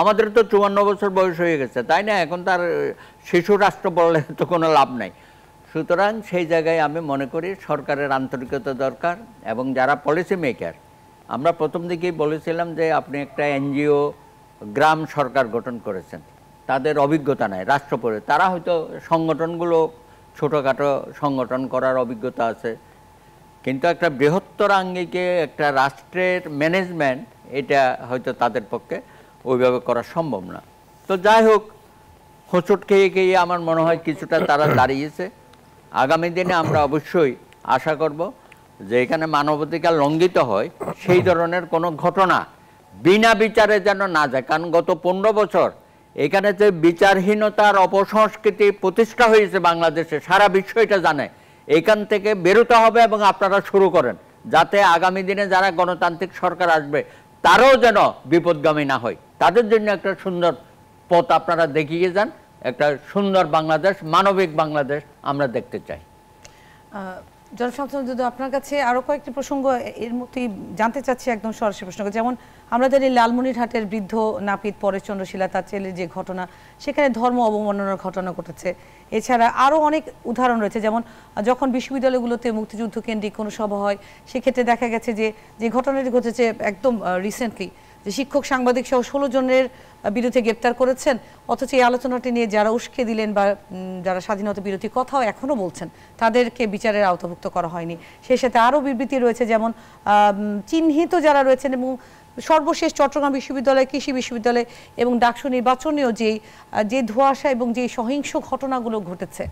আমাদের তো 54 বছর বয়স হয়ে গেছে, তাই না? এখন তার শিশু রাষ্ট্র বললে তো কোনো লাভ নাই। সুতরাং সেই জায়গায় আমি মনে করি সরকারের আন্তরিকতা দরকার। এবং যারা পলিসি মেকার, আমরা প্রথম দিকেই বলেছিলাম যে আপনি একটা এনজিও গ্রাম সরকার গঠন করেছেন, তাদের অভিজ্ঞতা নাই রাষ্ট্রপতি, তারা হয়তো সংগঠনগুলো ছোটোখাটো সংগঠন করার অভিজ্ঞতা আছে, কিন্তু একটা বৃহত্তর আঙ্গিকে একটা রাষ্ট্রের ম্যানেজমেন্ট এটা হয়তো তাদের পক্ষে ওইভাবে করা সম্ভব না। তো যাই হোক, হোঁচট খেয়ে খেয়ে আমার মনে হয় কিছুটা তারা দাঁড়িয়েছে। আগামী দিনে আমরা অবশ্যই আশা করব যে এখানে মানবাধিকার লঙ্ঘিত হয় সেই ধরনের কোনো ঘটনা বিনা বিচারে যেন না যায়। কারণ গত 15 বছর এখানে যে বিচারহীনতার অপসংস্কৃতি প্রতিষ্ঠা হয়েছে বাংলাদেশে, সারা বিশ্ব এটা জানে। এখান থেকে বেরোতে হবে এবং আপনারা শুরু করেন, যাতে আগামী দিনে যারা গণতান্ত্রিক সরকার আসবে তারাও যেন বিপদগামী না হয়। তাদের জন্য একটা সুন্দর পথ আপনারা দেখিয়ে যান, একটা সুন্দর বাংলাদেশ, মানবিক বাংলাদেশ আমরা দেখতে চাই। জনসংখ্যা যদি আপনার কাছে আরো কয়েকটি প্রসঙ্গ এর মধ্যেই জানতে চাচ্ছি, একদম সরাসরি প্রশ্ন। যেমন আমরা জানি লালমনিরহাটের বৃদ্ধ নাপিত পরেশচন্দ্র শীলা তার ছেলের যে ঘটনা, সেখানে ধর্ম অবমাননার ঘটনা ঘটেছে। এছাড়া আরও অনেক উদাহরণ রয়েছে, যেমন যখন বিশ্ববিদ্যালয়গুলোতে মুক্তিযুদ্ধ কেন্দ্রিক কোনো সভা হয় সেক্ষেত্রে দেখা গেছে যে ঘটনাটি ঘটেছে একদম রিসেন্টলি, যে শিক্ষক সাংবাদিক সহ 16 জনের বিরুদ্ধে গ্রেপ্তার করেছেন, অথচ এই আলোচনাটি নিয়ে যারা উস্কে দিলেন বা যারা স্বাধীনতা বিরোধী কথাও এখনও বলছেন তাদেরকে বিচারের আওতাভুক্ত করা হয়নি। সেই সাথে আরও বিবৃতি রয়েছে, যেমন চিহ্নিত যারা রয়েছেন এবং সর্বশেষ চট্টগ্রাম বিশ্ববিদ্যালয়, কৃষি বিশ্ববিদ্যালয় এবং ডাকসু নির্বাচনেও যে ধোঁয়াশা এবং যে সহিংস ঘটনাগুলো ঘটেছে,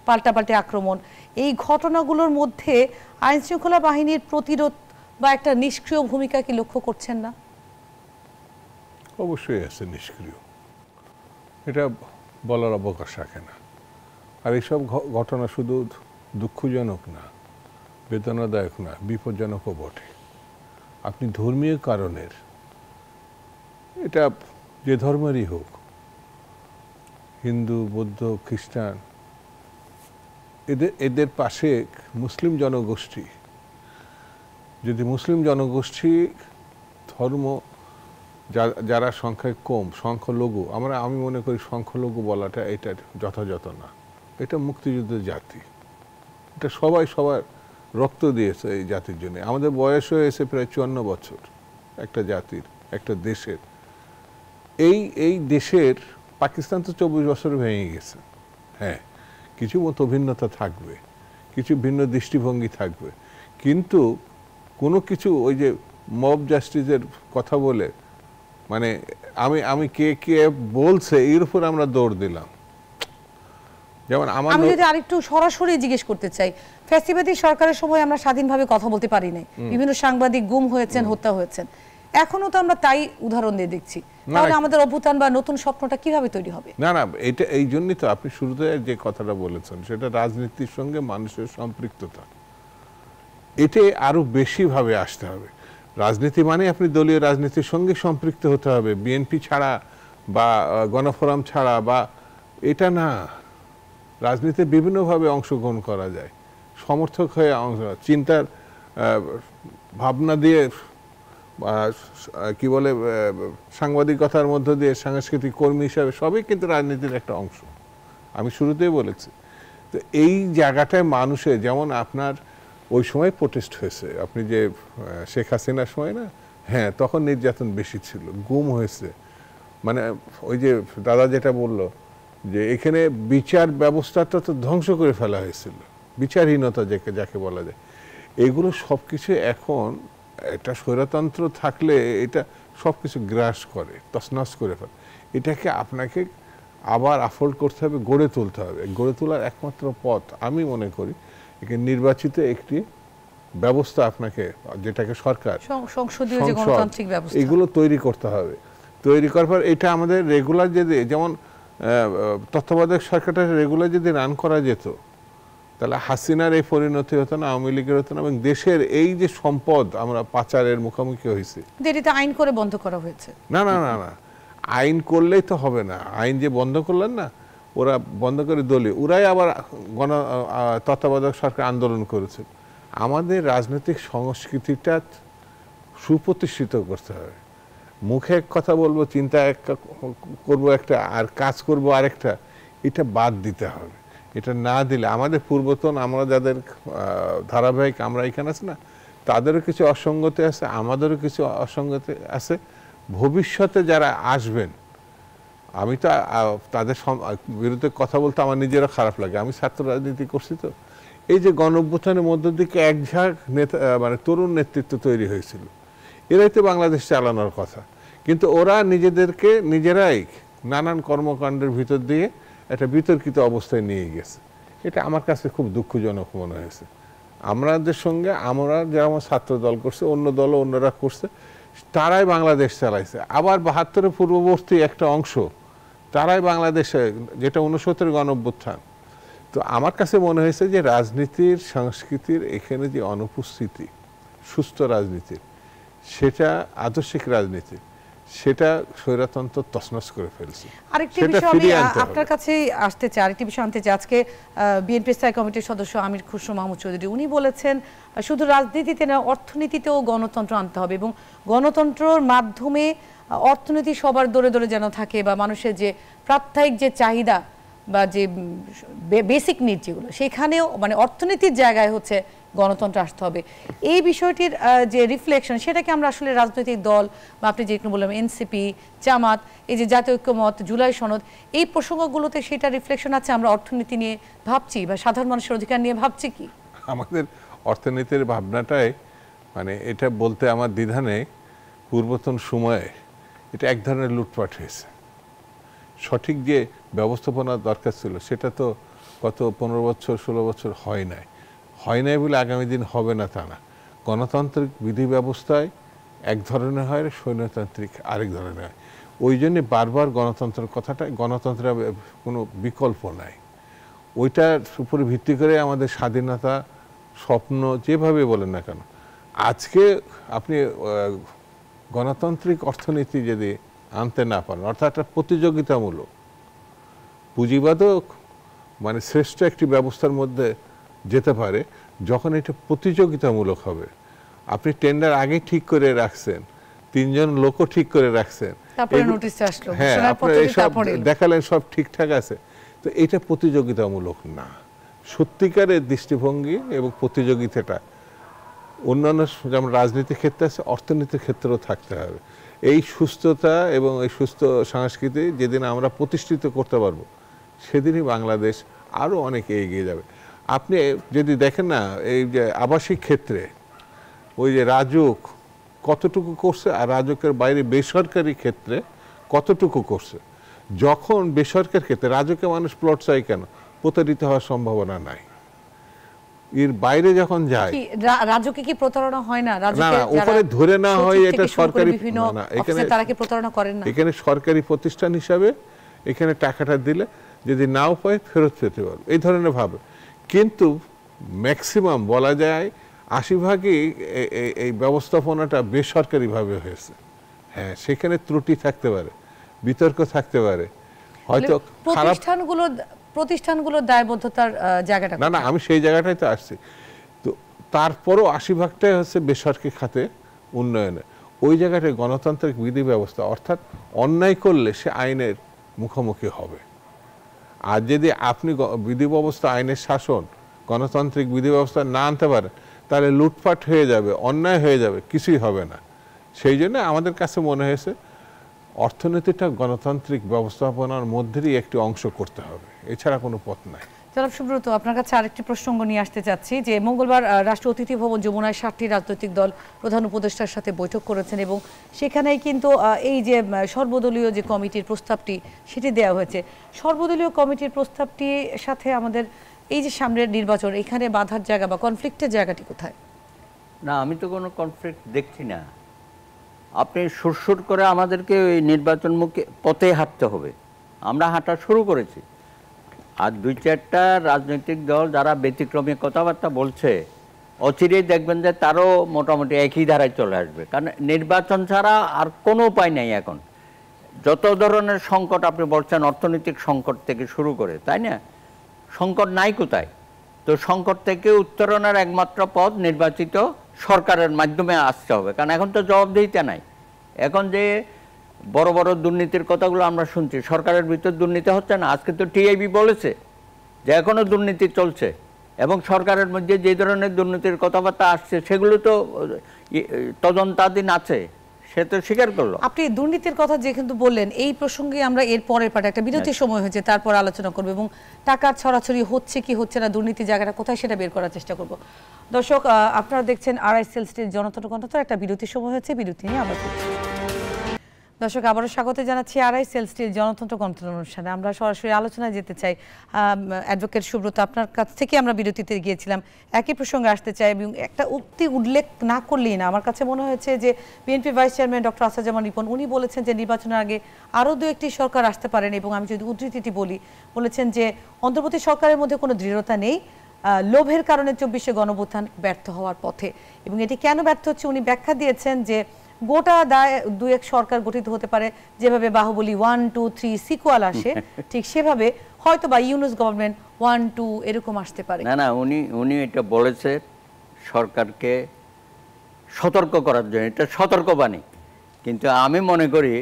পাল্টাপাল্টি আক্রমণ, এই ঘটনাগুলোর মধ্যে আইনশৃঙ্খলা বাহিনীর প্রতিরোধ বা একটা নিষ্ক্রিয় ভূমিকা কি লক্ষ্য করছেন না? অবশ্যই আছে নিষ্ক্রিয়, এটা বলার অবকাশ রাখে না। আর এইসব ঘটনা শুধু দুঃখজনক না, বেদনাদায়ক না, বিপজ্জনকও বটে। আপনি ধর্মীয় কারণের, এটা যে ধর্মেরই হোক, হিন্দু, বৌদ্ধ, খ্রিস্টান, এদের পাশে মুসলিম জনগোষ্ঠী, যদি মুসলিম জনগোষ্ঠী ধর্ম যারা সংখ্যায় কম, সংখ্যালঘু, আমি মনে করি সংখ্যালঘু বলাটা এটা যথাযথ না। এটা মুক্তিযুদ্ধের জাতি, এটা সবাই সবার রক্ত দিয়েছে এই জাতির জন্য। আমাদের বয়স হয়েছে প্রায় 54 বছর একটা জাতির, একটা দেশের। এই দেশের পাকিস্তান তো 24 বছর ভেঙে গেছে। হ্যাঁ, কিছু মতো ভিন্নতা থাকবে, কিছু ভিন্ন দৃষ্টিভঙ্গি থাকবে, কিন্তু কোনো কিছু ওই যে মব জাস্টিসের কথা বলে মানে আমি কে কে বলছে এর উপর আমরা দৌড় দিলাম। যেমন আমি যদি আরেকটু সরাসরি জিজ্ঞেস করতে চাই, ফ্যাসিবাদী সরকারের সময় আমরা স্বাধীনভাবে কথা বলতে পারি নাই, বিভিন্ন সাংবাদিক গুম হয়েছেন, হত্যা হয়েছেন, এখনো তো আমরা তাই উদাহরণ দিয়ে দেখছি। তাহলে আমাদের অভ্যুত্থান বা নতুন স্বপ্নটা কিভাবে তৈরি হবে? না না, এটা এই জন্যই তো আপনি শুরুতে যে কথাটা বলেছেন সেটা রাজনীতির সঙ্গে মানুষের সম্পৃক্ততা, এটা আরো বেশি ভাবে আসতে হবে। রাজনীতি মানে আপনি দলীয় রাজনীতির সঙ্গে সম্পৃক্ত হতে হবে, বিএনপি ছাড়া বা গণফোরাম ছাড়া বা এটা না। রাজনীতিতে বিভিন্নভাবে অংশগ্রহণ করা যায়, সমর্থক হয়ে চিন্তার ভাবনা দিয়ে, কি বলে, সাংবাদিকতার মধ্য দিয়ে সাংস্কৃতিক কর্মী হিসাবে সবই কিন্তু রাজনীতির একটা অংশ। আমি শুরুতেই বলেছি। তো এই জায়গাটায় মানুষের, যেমন আপনার ওই সময় প্রোটেস্ট হয়েছে, আপনি যে শেখ হাসিনার সময় না, হ্যাঁ তখন নির্যাতন বেশি ছিল, গুম হয়েছে, মানে ওই যে দাদা যেটা বললো যে এখানে বিচার ব্যবস্থাটা তো ধ্বংস করে ফেলা হয়েছিল, বিচারহীনতা যাকে বলা যায়। এগুলো সব কিছু এখন একটা স্বৈরতন্ত্র থাকলে এটা সব কিছু গ্রাস করে, তছনছ করে ফেলে। এটাকে আপনাকে আবার আফোল্ড করতে হবে, গড়ে তুলতে হবে। গড়ে তোলার একমাত্র পথ আমি মনে করি একে নির্বাচিত একটি ব্যবস্থা, আপনাকে যেটাকে সরকার, সংসদীয় যে গণতান্ত্রিক ব্যবস্থা, এগুলো তৈরি করতে হবে। তৈরি করার পর এটা আমাদের রেগুলার, যদি যেমন তত্ত্বাবধায়ক সরকারটা রেগুলার যদি রান করা যেত, তাহলে হাসিনার এই পরিণতি হতো না, আওয়ামী লীগের হতো না, এবং দেশের এই যে সম্পদ আমরা পাচারের মুখোমুখি হয়েছি। এটা আইন করে বন্ধ করা হয়েছে। না না না না, আইন করলেই তো হবে না। আইন যে বন্ধ করলেন না, ওরা বন্ধ করে দলীয়, ওরাই আবার তত্ত্বাবধায়ক সরকার আন্দোলন করেছে। আমাদের রাজনৈতিক সংস্কৃতিটা সুপ্রতিষ্ঠিত করতে হবে। মুখে এক কথা বলবো, চিন্তা এক করবো একটা, আর কাজ করবো আরেকটা, এটা বাদ দিতে হবে। এটা না দিলে আমাদের পূর্বতন, আমরা যাদের ধারাবাহিক আমরা এখানে আছে না, তাদেরও কিছু অসঙ্গতি আছে, আমাদেরও কিছু অসঙ্গতি আছে। ভবিষ্যতে যারা আসবেন, আমি তো তাদের বিরুদ্ধে কথা বলতে আমার নিজেরও খারাপ লাগে। আমি ছাত্র রাজনীতি করছি, তো এই যে গণঅভ্যুত্থানের মধ্য দিকে এক ঝাঁক নেতা, মানে তরুণ নেতৃত্ব তৈরি হয়েছিল, এরাই তো বাংলাদেশ চালানোর কথা, কিন্তু ওরা নিজেদেরকে নিজেরাই নানান কর্মকাণ্ডের ভিতর দিয়ে একটা বিতর্কিত অবস্থায় নিয়ে গেছে। এটা আমার কাছে খুব দুঃখজনক মনে হয়েছে। আমাদের সঙ্গে আমরা যেমন ছাত্র দল করছে, অন্য দলও অন্যরা করছে, তারাই বাংলাদেশ চালাইছে। আবার 72-এর পূর্ববর্তী একটা অংশ, তারাই বাংলাদেশে, যেটা 69-এর গণঅভ্যুত্থান। তো আমার কাছে মনে হয়েছে যে রাজনীতির, সংস্কৃতির এখানে যে অনুপস্থিতি, সুস্থ রাজনীতির, সেটা আদর্শিক রাজনীতি, সেটা স্বৈরতন্ত্র তছনছ করে ফেলছে। আরেকটি বিষয় আমি আপনার কাছে আসতে চাই, আরেকটি বিষয় আনতে চাই। আজকে বিএনপি স্থায়ী কমিটির সদস্য আমির খুসরো মাহমুদ চৌধুরী উনি বলেছেন শুধু রাজনীতিতে না, অর্থনীতিতেও গণতন্ত্র আনতে হবে, এবং গণতন্ত্রের মাধ্যমে অর্থনীতি সবার দরে দরে যেন থাকে, বা মানুষের যে প্রাত্যহিক যে চাহিদা বা যে বেসিক নিড যেগুলো, সেখানেও মানে অর্থনীতির জায়গায় হচ্ছে গণতন্ত্র আসতে হবে। এই বিষয়টির যে রিফ্লেকশন, সেটাকে আমরা আসলে রাজনৈতিক দল বা আপনি যেগুলো বললাম এনসিপি, জামাত, এই যে জাতীয় ঐক্যমত, জুলাই সনদ, এই প্রসঙ্গগুলোতে সেটা রিফ্লেকশন আছে? আমরা অর্থনীতি নিয়ে ভাবছি বা সাধারণ মানুষের অধিকার নিয়ে ভাবছি কি? আমাদের অর্থনীতির ভাবনাটাই, মানে এটা বলতে আমার দ্বিধা নেই, পূর্বতন সময়ে এটা এক ধরনের লুটপাট হয়েছে। সঠিক যে ব্যবস্থাপনা দরকার ছিল সেটা তো গত 15 বছর 16 বছর হয় নাই বলে আগামী দিন হবে না তা না। গণতান্ত্রিক বিধি ব্যবস্থায় এক ধরনের হয়, স্বৈরতান্ত্রিক আরেক ধরনের হয়। ওই জন্যে বারবার গণতন্ত্রের কথাটা, গণতন্ত্রের কোনো বিকল্প নাই, ওইটার উপরে ভিত্তি করে আমাদের স্বাধীনতা স্বপ্ন যেভাবে বলেন না কেন। আজকে আপনি গণতান্ত্রিক অর্থনীতি যদি আনতে না পারেন, অর্থাৎ একটা প্রতিযোগিতামূলক, পুঁজিবাদও মানে শ্রেষ্ঠ একটি ব্যবস্থার মধ্যে যেতে পারে যখন এটা প্রতিযোগিতামূলক হবে। আপনি টেন্ডার আগে ঠিক করে রাখছেন, 3জন লোকও ঠিক করে রাখছেন, তারপরে নোটিশ আসলো, হ্যাঁ ঘোষণার আপনারা পদ্ধতি এসব তারপরে এলো। দেখালেন সব ঠিকঠাক আছে, তো এটা প্রতিযোগিতামূলক না। সত্যিকারের দৃষ্টিভঙ্গি এবং প্রতিযোগিতাটা অন্যান্য যেমন রাজনীতির ক্ষেত্রে আছে, অর্থনীতির ক্ষেত্রেও থাকতে হবে। এই সুস্থতা এবং এই সুস্থ সংস্কৃতি যেদিন আমরা প্রতিষ্ঠিত করতে পারবো, সেদিনই বাংলাদেশ আরও অনেক এগিয়ে যাবে। আপনি যদি দেখেন না, এই যে আবাসিক ক্ষেত্রে ওই যে রাজুক কতটুকু করছে, আর রাজুকের বাইরে বেসরকারি ক্ষেত্রে কতটুকু করছে। যখন বেসরকারি ক্ষেত্রে রাজুকে মানুষ প্লট চাই কেন, প্রতারিত হওয়ার সম্ভাবনা নাই। এর বাইরে যখন যায়, রাজুকে কি প্রতারণা হয় না? না না, ওখানে ধরে না হয় এটা সরকারি, না, এখানে তারা কি প্রতারণা করেন না? এখানে সরকারি প্রতিষ্ঠান হিসাবে এখানে টাকাটা দিলে যদি নাও পায় ফেরত পেতে পারবে, এই ধরনের ভাবে। কিন্তু ম্যাক্সিমাম বলা যায় 80% এই ব্যবস্থাপনাটা বেসরকারিভাবে হয়েছে। হ্যাঁ, সেখানে ত্রুটি থাকতে পারে, বিতর্ক থাকতে পারে, হয়তো খারাপ প্রতিষ্ঠানগুলোর দায়বদ্ধতার জায়গাটা। না না, আমি সেই জায়গাটাই তো আসছি। তো তারপরও 80%টাই হচ্ছে বেসরকারি খাতে উন্নয়নে। ওই জায়গাটায় গণতান্ত্রিক বিধি ব্যবস্থা, অর্থাৎ অন্যায় করলে সে আইনের মুখোমুখি হবে। আর যদি আপনি বিধি ব্যবস্থা, আইনের শাসন, গণতান্ত্রিক বিধি ব্যবস্থা না আনতে পারেন, তাহলে লুটপাট হয়ে যাবে, অন্যায় হয়ে যাবে, কিছুই হবে না। সেই জন্য আমাদের কাছে মনে হয়েছে অর্থনীতিটা গণতান্ত্রিক ব্যবস্থাপনার মধ্যেই একটি অংশ করতে হবে, এছাড়া কোনো পথ নাই। জনাব সুব্রত, আপনার কাছে আরেকটি প্রসঙ্গ নিয়ে আসতে চাচ্ছি যে মঙ্গলবার রাষ্ট্র অতিথি ভবন যমুনায় 7টি রাজনৈতিক দল প্রধান উপদেষ্টার সাথে বৈঠক করেছেন এবং সেখানেই কিন্তু এই যে সর্বদলীয় যে কমিটির প্রস্তাবটি সেটি দেওয়া হয়েছে। সর্বদলীয় কমিটির প্রস্তাবটির সাথে আমাদের এই যে সামনের নির্বাচন, এখানে বাধার জায়গা বা কনফ্লিক্টের জায়গাটি কোথায়? না, আমি তো কোনো কনফ্লিক্ট দেখছি না। আপনি সুরসুর করে আমাদেরকে ওই নির্বাচনমুখী পথে হাঁটতে হবে, আমরা হাঁটা শুরু করেছি। আর 2-4টা রাজনৈতিক দল যারা ব্যতিক্রমী কথাবার্তা বলছে, অচিরেই দেখবেন যে তারও মোটামুটি একই ধারায় চলে আসবে। কারণ নির্বাচন ছাড়া আর কোনো উপায় নেই এখন। যত ধরনের সংকট আপনি বলছেন, অর্থনৈতিক সংকট থেকে শুরু করে, তাই না? সংকট নাই কোথায়? তো সংকট থেকে উত্তরণের একমাত্র পথ নির্বাচিত সরকারের মাধ্যমে আসতে হবে। কারণ এখন তো জবাবদিহিতা নাই। এখন যে বড় বড় দুর্নীতির কথাগুলো আমরা শুনছি, সরকারের ভিতর দুর্নীতি হচ্ছে না। আজকে তো টিআইবি বলেছে যে এখনো দুর্নীতি চলছে, এবং সরকারের মধ্যে যে ধরনের দুর্নীতির কথাবার্তা আসছে সেগুলো তো তদন্তাধীন আছে, সে তো স্বীকার করলো। আপনি দুর্নীতির কথা যে কিন্তু বললেন, এই প্রসঙ্গে আমরা এর পরের পার্টে একটা বিরতির সময় হয়েছে, তারপর আলোচনা করব এবং টাকার ছড়াছড়ি হচ্ছে কি হচ্ছে না, দুর্নীতি জায়গাটা কোথায় সেটা বের করার চেষ্টা করব। দর্শক, আপনারা দেখছেন আরআইএসএল স্টিল জনতন্ত্র কণ্ঠস্বর। একটা বিরতির সময় হয়েছে, বিরতি নিয়ে আবার ফিরছি। দর্শক, আবারও স্বাগত জানাচ্ছি আরআইএসএল স্টিল জনতন্ত্র কণ্ঠস্বর অনুষ্ঠানে। আমরা সরাসরি আলোচনায় যেতে চাই। অ্যাডভোকেট সুব্রত, আপনার কাছ থেকে আমরা বিরতিতে গিয়েছিলাম, একই প্রসঙ্গে আসতে চাই এবং একটা উক্তি উল্লেখ না করলেই না। আমার কাছে মনে হয়েছে যে BNP vice chairman doctor Asaduzzaman Ripon উনি বলেছেন যে নির্বাচনের আগে আরও 2-1টি সরকার আসতে পারেন, এবং আমি যদি উদ্ধৃতিটি বলি, বলেছেন যে অন্তর্বর্তী সরকারের মধ্যে কোনো দৃঢ়তা নেই, লোভের কারণে 24শে গণঅভ্যুত্থান ব্যর্থ হওয়ার পথে। এবং এটি কেন ব্যর্থ হচ্ছে উনি ব্যাখ্যা দিয়েছেন যে গোটা দায় 2-1 সরকার গঠিত হতে পারে, যেভাবে বাহুবলী 1, 2, 3 সিকুয়াল আসে ঠিক সেভাবে হয়তো বা ইউনুস গভর্নমেন্ট 1, 2 এরকম আসতে পারে। না না, উনি এটা বলেছে সরকারকে সতর্ক করার জন্য, এটা সতর্কবাণী। কিন্তু আমি মনে করি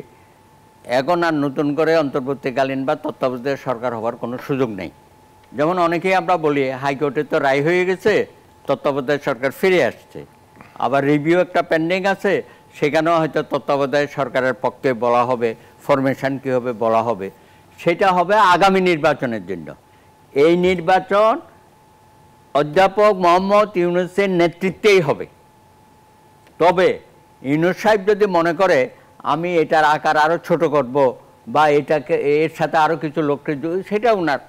এখন আর নতুন করে অন্তর্বর্তীকালীন বা তত্ত্বাবধায়ক সরকার হওয়ার কোনো সুযোগ নেই। যেমন অনেকেই আমরা বলি হাইকোর্টে তো রায় হয়ে গেছে, তত্ত্বাবধায়ক সরকার ফিরে আসছে, আবার রিভিউ একটা পেন্ডিং আছে, সেখানেও হয়তো তত্ত্বাবধায়ক সরকারের পক্ষে বলা হবে, ফরমেশন কী হবে বলা হবে। সেটা হবে আগামী নির্বাচনের জন্য। এই নির্বাচন অধ্যাপক মোহাম্মদ ইউনূসের নেতৃত্বেই হবে। তবে ইউনূস সাহেব যদি মনে করে আমি এটার আকার আরও ছোট করব বা এটাকে এর সাথে আরও কিছু লোককে, সেটা ওনার,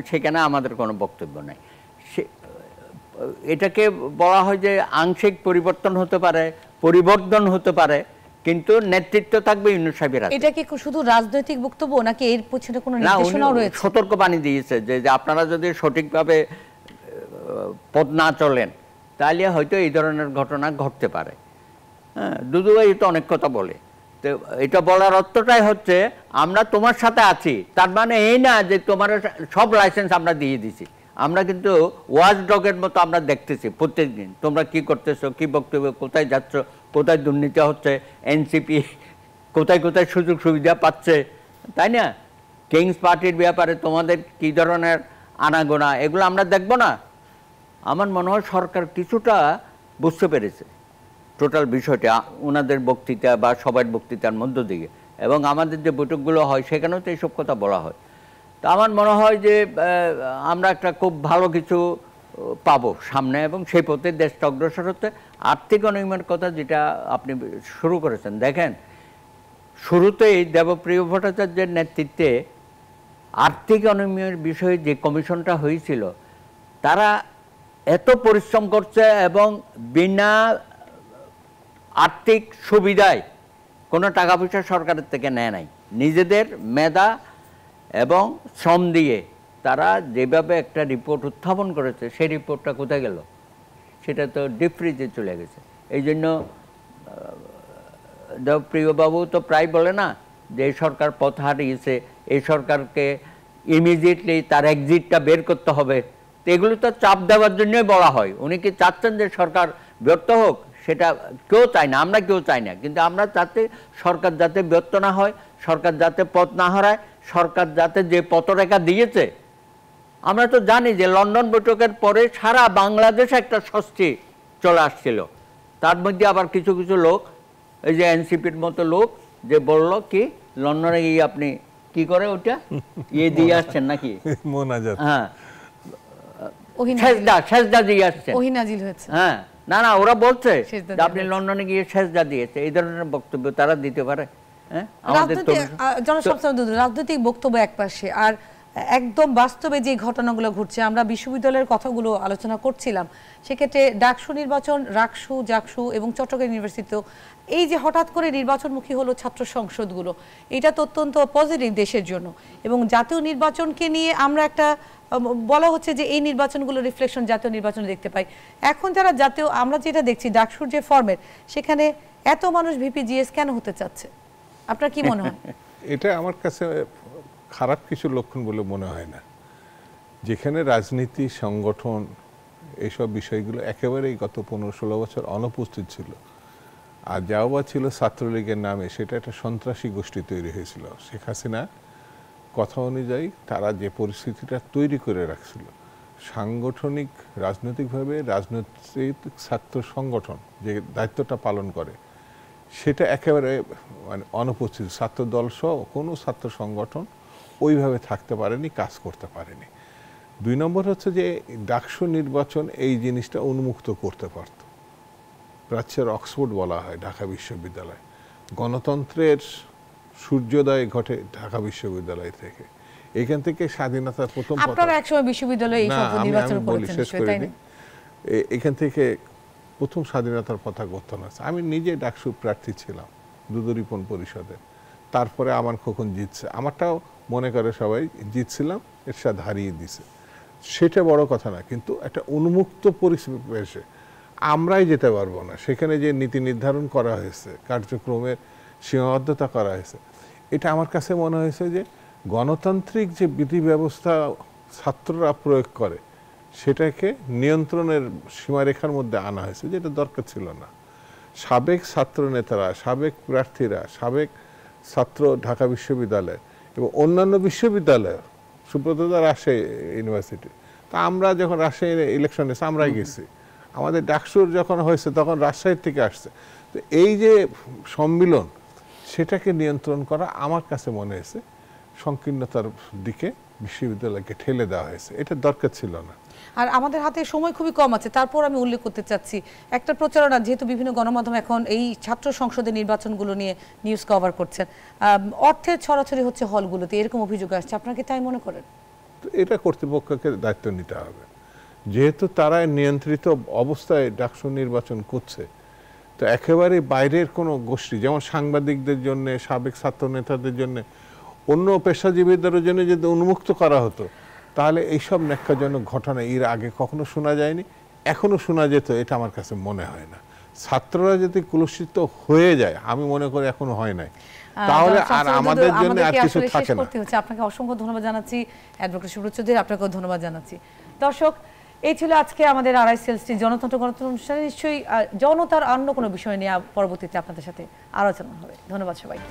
সেখানে আমাদের কোনো বক্তব্য নাই। এটাকে বলা হয় যে আংশিক পরিবর্তন হতে পারে, পরিবর্তন হতে পারে, কিন্তু নেতৃত্ব থাকবে ইউনূস সাহেবের হাতে। এটা কি শুধু রাজনৈতিক বক্তব্য নাকি এর পিছনে কোনো নির্দেশনাও রয়েছে? সতর্কবাণী দিয়েছে যে আপনারা যদি সঠিকভাবে পথ না চলেন তাহলে হয়তো এই ধরনের ঘটনা ঘটতে পারে। হ্যাঁ, দুদুভাই তো অনেক কথা বলে। তো এটা বলার অর্থটাই হচ্ছে আমরা তোমার সাথে আছি, তার মানে এই না যে তোমার সব লাইসেন্স আমরা দিয়ে দিছি। আমরা কিন্তু ওয়াচ ডগের মতো আমরা দেখতেছি প্রত্যেকদিন, তোমরা কি করতেছো, কি বক্তব্য, কোথায় যাচ্ছ, কোথায় দুর্নীতি হচ্ছে, এনসিপি কোথায় কোথায় সুযোগ সুবিধা পাচ্ছে, তাই না? কিংস পার্টির ব্যাপারে তোমাদের কি ধরনের আনাগোনা, এগুলো আমরা দেখবো না? আমার মনে হয় সরকার কিছুটা বুঝতে পেরেছে টোটাল বিষয়টা ওনাদের বক্তৃতা বা সবার বক্তৃতার মধ্য দিয়ে, এবং আমাদের যে বৈঠকগুলো হয় সেখানেও তো এইসব কথা বলা হয়। তো আমার মনে হয় যে আমরা একটা খুব ভালো কিছু পাবো সামনে, এবং সেই পথে দেশটা অগ্রসর হতে। আর্থিক অনিয়মের কথা যেটা আপনি শুরু করেছেন, দেখেন শুরুতেই দেবপ্রিয় ভট্টাচার্যের নেতৃত্বে আর্থিক অনিয়মের বিষয়ে যে কমিশনটা হয়েছিল, তারা এত পরিশ্রম করছে এবং বিনা আর্থিক সুবিধায় কোনো টাকা পয়সা সরকারের থেকে নেয় নাই, নিজেদের মেধা এবং শ্রম দিয়ে তারা যেভাবে একটা রিপোর্ট উত্থাপন করেছে, সেই রিপোর্টটা কোথায় গেল? সেটা তো ডিপ ফ্রিজে চলে গেছে। এই জন্য প্রিয়বাবু তো প্রায় বলে না যে এই সরকার পথ হারিয়েছে, এই সরকারকে ইমিডিয়েটলি তার এক্সিটটা বের করতে হবে। তো এগুলো তো চাপ দেওয়ার জন্যই বলা হয়। উনি কি চাচ্ছেন যে সরকার ব্যর্থ হোক? সেটা কেউ চায় না, আমরা কেউ চাই না, কিন্তু আমরা চাচ্ছি সরকার যাতে ব্যর্থ না হয়, সরকার যাতে পথ না হারায়, সরকার যাতে যে পথরেখা দিয়েছে। আমরা তো জানি যে লন্ডন বৈঠকের পরে সারা বাংলাদেশে একটা স্বস্তি চলে আসছিল। তার মধ্যে আবার কিছু কিছু লোক, এই যে এনসিপির মতো লোক, যে বলল কি লন্ডনে গিয়ে আপনি কি করে ওটা ইয়ে দিয়ে আসছেন নাকি, হ্যাঁ সেজদা দিয়ে আসছেন, হ্যাঁ না না ওরা বলছে যে আপনি লন্ডনে গিয়ে সেজদা দিয়েছে। এই ধরনের বক্তব্য তারা দিতে পারে? রাজনৈতিক বক্তব্য একপাশে, আর একদম বাস্তবে যে ঘটনাগুলো ঘটছে, আমরা বিশ্ববিদ্যালয়ের কথাগুলো আলোচনা করছিলাম, সেক্ষেত্রে ডাকসু নির্বাচন, রাকসু, জাকসু এবং চট্টগ্রাম ইউনিভার্সিটিতেও এই যে হঠাৎ করে নির্বাচনমুখী হলো ছাত্র সংসদগুলো, এটা তো অত্যন্ত পজিটিভ দেশের জন্য। এবং জাতীয় নির্বাচনকে নিয়ে আমরা একটা বলা হচ্ছে যে এই নির্বাচনগুলো রিফ্লেকশন জাতীয় নির্বাচনে দেখতে পাই। এখন যারা জাতীয়, আমরা যেটা দেখছি ডাকসুর যে ফরম্যাট, সেখানে এত মানুষ ভিপিজিএস কেন হতে চাচ্ছে? আপনার কি মনে হয়? এটা আমার কাছে খারাপ কিছু লক্ষণ বলে মনে হয় না। যেখানে রাজনীতি, সংগঠন, এইসব বিষয়গুলো একেবারেই গত 15-16 বছর অনুপস্থিত ছিল, আর যাও বা ছিল ছাত্রলীগের নামে, সেটা একটা সন্ত্রাসী গোষ্ঠী তৈরি হয়েছিল। শেখ হাসিনা কথা অনুযায়ী তারা যে পরিস্থিতিটা তৈরি করে রাখছিল, সাংগঠনিক রাজনৈতিকভাবে রাজনৈতিক ছাত্র সংগঠন যে দায়িত্বটা পালন করে, সেটা একেবারে মানে অনুপস্থিত। ছাত্র দল সহ কোনো ছাত্র সংগঠন ওইভাবে থাকতে পারেনি, কাজ করতে পারেনি। 2 নম্বর হচ্ছে যে ডাকসু নির্বাচন এই জিনিসটা উন্মুক্ত করতে পারত। প্রাচ্যের অক্সফোর্ড বলা হয় ঢাকা বিশ্ববিদ্যালয়। গণতন্ত্রের সূর্যোদয় ঘটে ঢাকা বিশ্ববিদ্যালয় থেকে। এখান থেকে স্বাধীনতার প্রথম এখান থেকে প্রথম স্বাধীনতার পতাকা উত্তোলন আছে। আমি নিজে ডাকসু প্রার্থী ছিলাম দুদরিপন পরিষদে। তারপরে আমার খোকন জিতছে, আমারটাও মনে করে সবাই জিতছিলাম, এরশাদ হারিয়ে দিছে। সেটা বড় কথা না, কিন্তু একটা উন্মুক্ত পরিবেশে আমরাই যেতে পারবো না। সেখানে যে নীতি নির্ধারণ করা হয়েছে, কার্যক্রমের সীমাবদ্ধতা করা হয়েছে, এটা আমার কাছে মনে হয়েছে যে গণতান্ত্রিক যে বিধি ব্যবস্থা ছাত্ররা প্রয়োগ করে, সেটাকে নিয়ন্ত্রণের সীমারেখার মধ্যে আনা হয়েছে, যেটা দরকার ছিল না। সাবেক ছাত্র নেতারা, সাবেক প্রার্থীরা, সাবেক ছাত্র ঢাকা বিশ্ববিদ্যালয় এবং অন্যান্য বিশ্ববিদ্যালয়, সুব্রতদা রাজশাহী ইউনিভার্সিটি, তা আমরা যখন রাজশাহী ইলেকশন এসে আমরাই গেছি, আমাদের ডাকসুর যখন হয়েছে তখন রাজশাহীর থেকে আসছে। তো এই যে সম্মিলন, সেটাকে নিয়ন্ত্রণ করা আমার কাছে মনে হয়েছে সংকীর্ণতার দিকে বিশ্ববিদ্যালয়কে ঠেলে দেওয়া হয়েছে। এটা দরকার ছিল না। আর আমাদের হাতে সময় খুবই কম আছে, তারপর আমি উল্লেখ করতে চাচ্ছি একটা প্রচারণা, যেহেতু বিভিন্ন গণমাধ্যম এখন এই ছাত্র সংসদের নির্বাচনগুলো নিয়ে নিউজ কভার করছেন, অর্থের ছড়াছড়ি হচ্ছে হলগুলোতে, এরকম অভিযোগ আসছে। আপনারা কি তাই মনে করেন? তো এটা কর্তৃপক্ষকে দায়িত্ব নিতে হবে, যেহেতু তারা নিয়ন্ত্রিত অবস্থায় ডাকসু নির্বাচন করছে। তো একেবারে বাইরের কোনো গোষ্ঠী, যেমন সাংবাদিকদের জন্য, সাবেক ছাত্র নেতাদের জন্য, অন্য পেশাজীবীদের জন্য যদি উন্মুক্ত করা হতো, তাহলে এইসব ন্যাক্কাজনক ঘটনা এর আগে কখনো শোনা যায়নি, এখনো শোনা যেত, এটা আমার কাছে মনে হয় না। ছাত্ররা যদি কুলুষিত হয়ে যায়, আমি মনে করি এখনো হয় নাই, তাহলে আর আমাদের জন্য আর কিছু থাকে না। আপনাকে অসংখ্য ধন্যবাদ জানাচ্ছি অ্যাডভোকেট সুব্রত চৌধুরী, আপনাকেও ধন্যবাদ জানাচ্ছি। দর্শক, এই ছিল আজকে আমাদের আরআইসিএল স্টিল জনতন্ত্র গণতন্ত্র অনুষ্ঠানে। নিশ্চয়ই জনতার অন্য কোনো বিষয় নিয়ে পরবর্তীতে আপনাদের সাথে আলোচনা হবে। ধন্যবাদ সবাইকে।